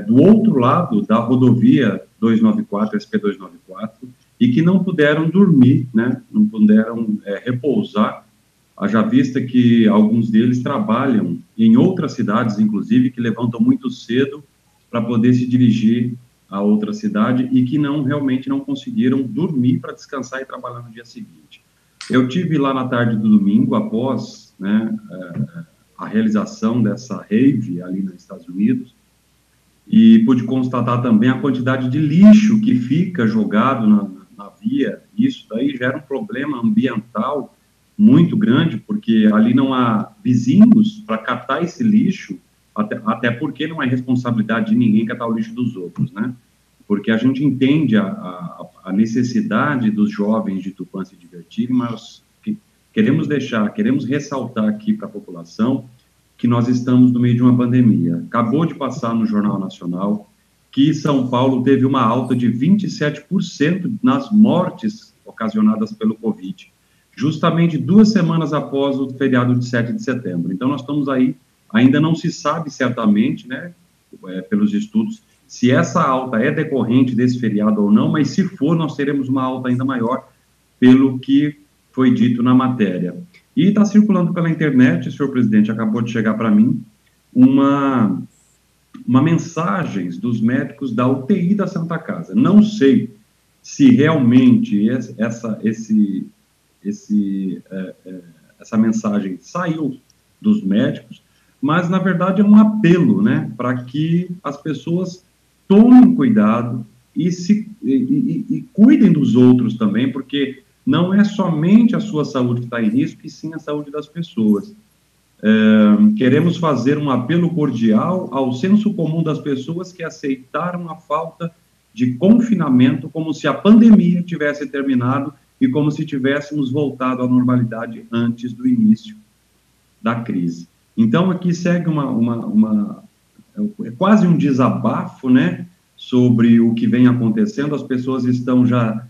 do outro lado da rodovia 294, SP-294, e que não puderam dormir, né, não puderam repousar, haja vista que alguns deles trabalham em outras cidades, inclusive, que levantam muito cedo para poder se dirigir a outra cidade e que realmente não conseguiram dormir para descansar e trabalhar no dia seguinte. Eu tive lá na tarde do domingo, após, né, a realização dessa rave ali nos Estados Unidos, e pude constatar também a quantidade de lixo que fica jogado na via. Isso daí gera um problema ambiental muito grande, porque ali não há vizinhos para catar esse lixo, até porque não é responsabilidade de ninguém catar o lixo dos outros, né? Porque a gente entende a necessidade dos jovens de Tupã se divertirem, mas queremos ressaltar aqui para a população que nós estamos no meio de uma pandemia. Acabou de passar no Jornal Nacional que São Paulo teve uma alta de 27% nas mortes ocasionadas pelo Covid, justamente 2 semanas após o feriado de 7 de setembro. Então, nós estamos aí, ainda não se sabe certamente, né, pelos estudos, se essa alta é decorrente desse feriado ou não, mas se for, nós teremos uma alta ainda maior, pelo que foi dito na matéria. E está circulando pela internet, senhor presidente, acabou de chegar para mim, uma mensagem dos médicos da UTI da Santa Casa. Não sei se realmente essa mensagem saiu dos médicos, mas, na verdade, é um apelo, né, para que as pessoas tomem cuidado e cuidem dos outros também, porque não é somente a sua saúde que está em risco, e sim a saúde das pessoas. Queremos fazer um apelo cordial ao senso comum das pessoas que aceitaram a falta de confinamento como se a pandemia tivesse terminado e como se tivéssemos voltado à normalidade antes do início da crise. Então, aqui segue quase um desabafo, né, sobre o que vem acontecendo. As pessoas estão já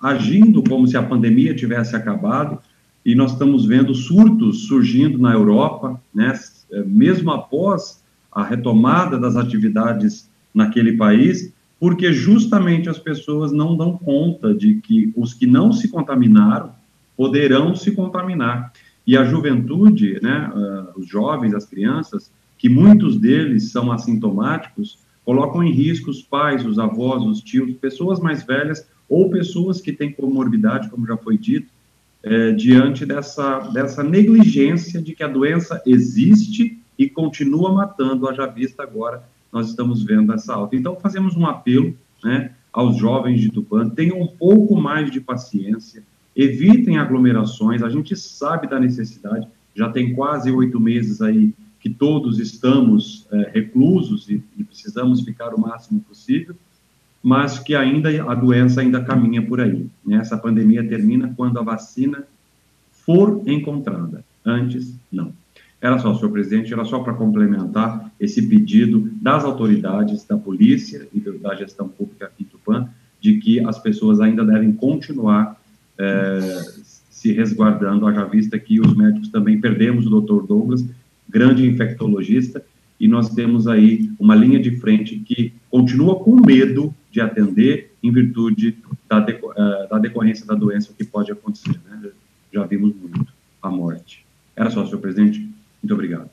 agindo como se a pandemia tivesse acabado, e nós estamos vendo surtos surgindo na Europa, né, mesmo após a retomada das atividades naquele país, porque justamente as pessoas não dão conta de que os que não se contaminaram poderão se contaminar. E a juventude, né, os jovens, as crianças, que muitos deles são assintomáticos, colocam em risco os pais, os avós, os tios, pessoas mais velhas ou pessoas que têm comorbidade, como já foi dito, diante dessa negligência de que a doença existe e continua matando, haja vista agora, nós estamos vendo essa alta. Então, fazemos um apelo, né, aos jovens de Tupã, tenham um pouco mais de paciência, evitem aglomerações, a gente sabe da necessidade, já tem quase 8 meses aí que todos estamos reclusos e precisamos ficar o máximo possível, mas que ainda a doença ainda caminha por aí, né? Essa pandemia termina quando a vacina for encontrada, antes não. Era só, senhor presidente, era só para complementar esse pedido das autoridades, da polícia e da gestão pública aqui em Tupã, de que as pessoas ainda devem continuar se resguardando, haja vista que os médicos também perdemos o doutor Douglas, grande infectologista, e nós temos aí uma linha de frente que continua com medo de atender em virtude da decorrência da doença, o que pode acontecer, né? Já vimos muito a morte. Era só, senhor presidente. Muito obrigado.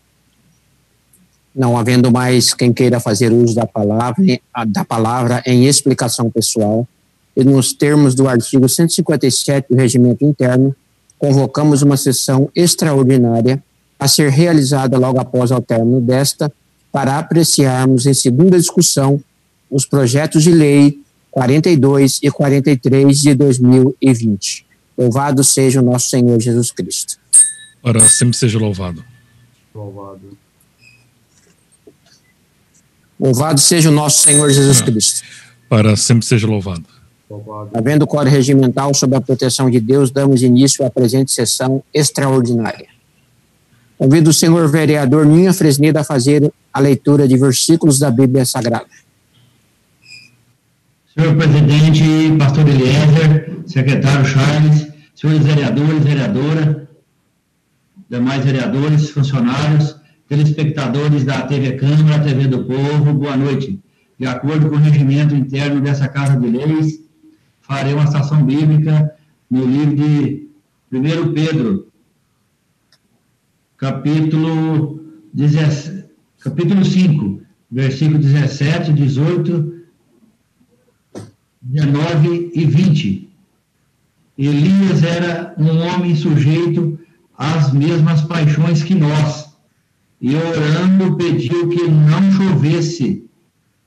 Não havendo mais quem queira fazer uso da palavra em explicação pessoal, e nos termos do artigo 157 do Regimento Interno, convocamos uma sessão extraordinária a ser realizada logo após o término desta, para apreciarmos em segunda discussão os projetos de lei 42 e 43 de 2020. Louvado seja o nosso Senhor Jesus Cristo. Para sempre seja louvado. Louvado. Louvado seja o nosso Senhor Jesus Cristo. Para sempre seja louvado. Havendo quórum regimental sob a proteção de Deus, damos início à presente sessão extraordinária. Convido o senhor vereador Ninha Fresneda a fazer a leitura de versículos da Bíblia Sagrada. Senhor presidente, pastor Eliezer, secretário Charles, senhores vereadores, vereadora, demais vereadores, funcionários, telespectadores da TV Câmara, TV do Povo, boa noite. De acordo com o regimento interno dessa Casa de Leis, farei uma citação bíblica no livro de 1 Pedro, capítulo 5, versículo 17, 18, 19 e 20. Elias era um homem sujeito às mesmas paixões que nós, e orando pediu que não chovesse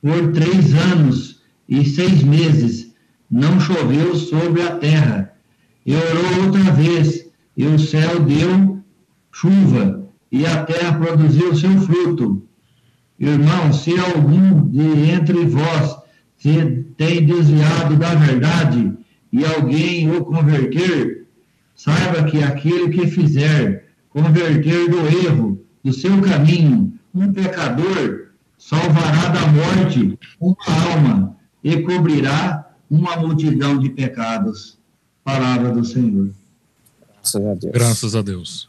por 3 anos e 6 meses, não choveu sobre a terra. E orou outra vez, e o céu deu chuva, e a terra produziu seu fruto. Irmãos, se algum de entre vós se tem desviado da verdade, e alguém o converter, saiba que aquele que fizer converter do erro, do seu caminho, um pecador, salvará da morte uma alma e cobrirá uma multidão de pecados. Palavra do Senhor. Graças a Deus. Graças a Deus.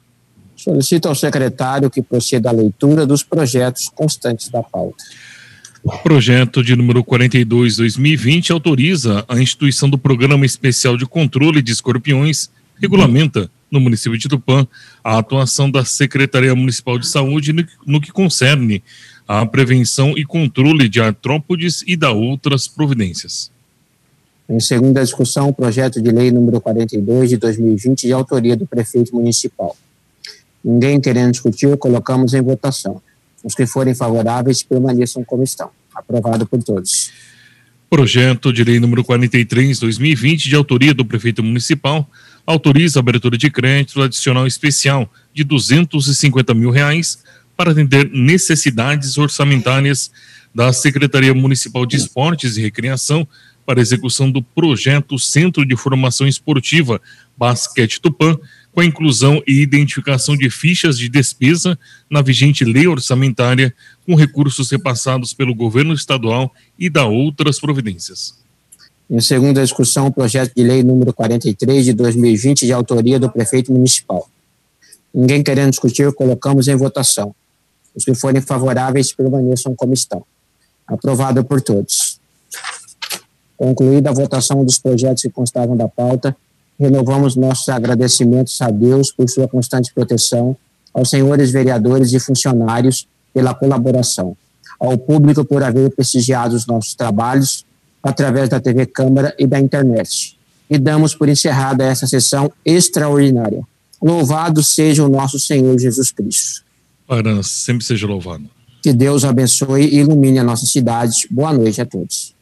Solicito ao secretário que proceda à leitura dos projetos constantes da pauta. O projeto de número 42/2020 autoriza a instituição do Programa Especial de Controle de Escorpiões, regulamenta, no município de Tupã, a atuação da Secretaria Municipal de Saúde no que concerne à prevenção e controle de artrópodes e da outras providências. Em segunda discussão, o projeto de lei número 42 de 2020, de autoria do prefeito municipal. Ninguém querendo discutir, colocamos em votação. Os que forem favoráveis permaneçam como estão. Aprovado por todos. Projeto de lei número 43/2020, de autoria do prefeito municipal, autoriza a abertura de crédito adicional especial de R$250 mil para atender necessidades orçamentárias da Secretaria Municipal de Esportes e Recreação para execução do projeto Centro de Formação Esportiva Basquete Tupã, com a inclusão e identificação de fichas de despesa na vigente lei orçamentária, com recursos repassados pelo governo estadual e da outras providências. Em segunda discussão, o projeto de lei número 43 de 2020, de autoria do prefeito municipal. Ninguém querendo discutir, colocamos em votação. Os que forem favoráveis permaneçam como estão. Aprovado por todos. Concluída a votação dos projetos que constavam da pauta, renovamos nossos agradecimentos a Deus por sua constante proteção, aos senhores vereadores e funcionários pela colaboração, ao público por haver prestigiado os nossos trabalhos através da TV Câmara e da internet. E damos por encerrada essa sessão extraordinária. Louvado seja o nosso Senhor Jesus Cristo. Para sempre seja louvado. Que Deus abençoe e ilumine a nossa cidade. Boa noite a todos.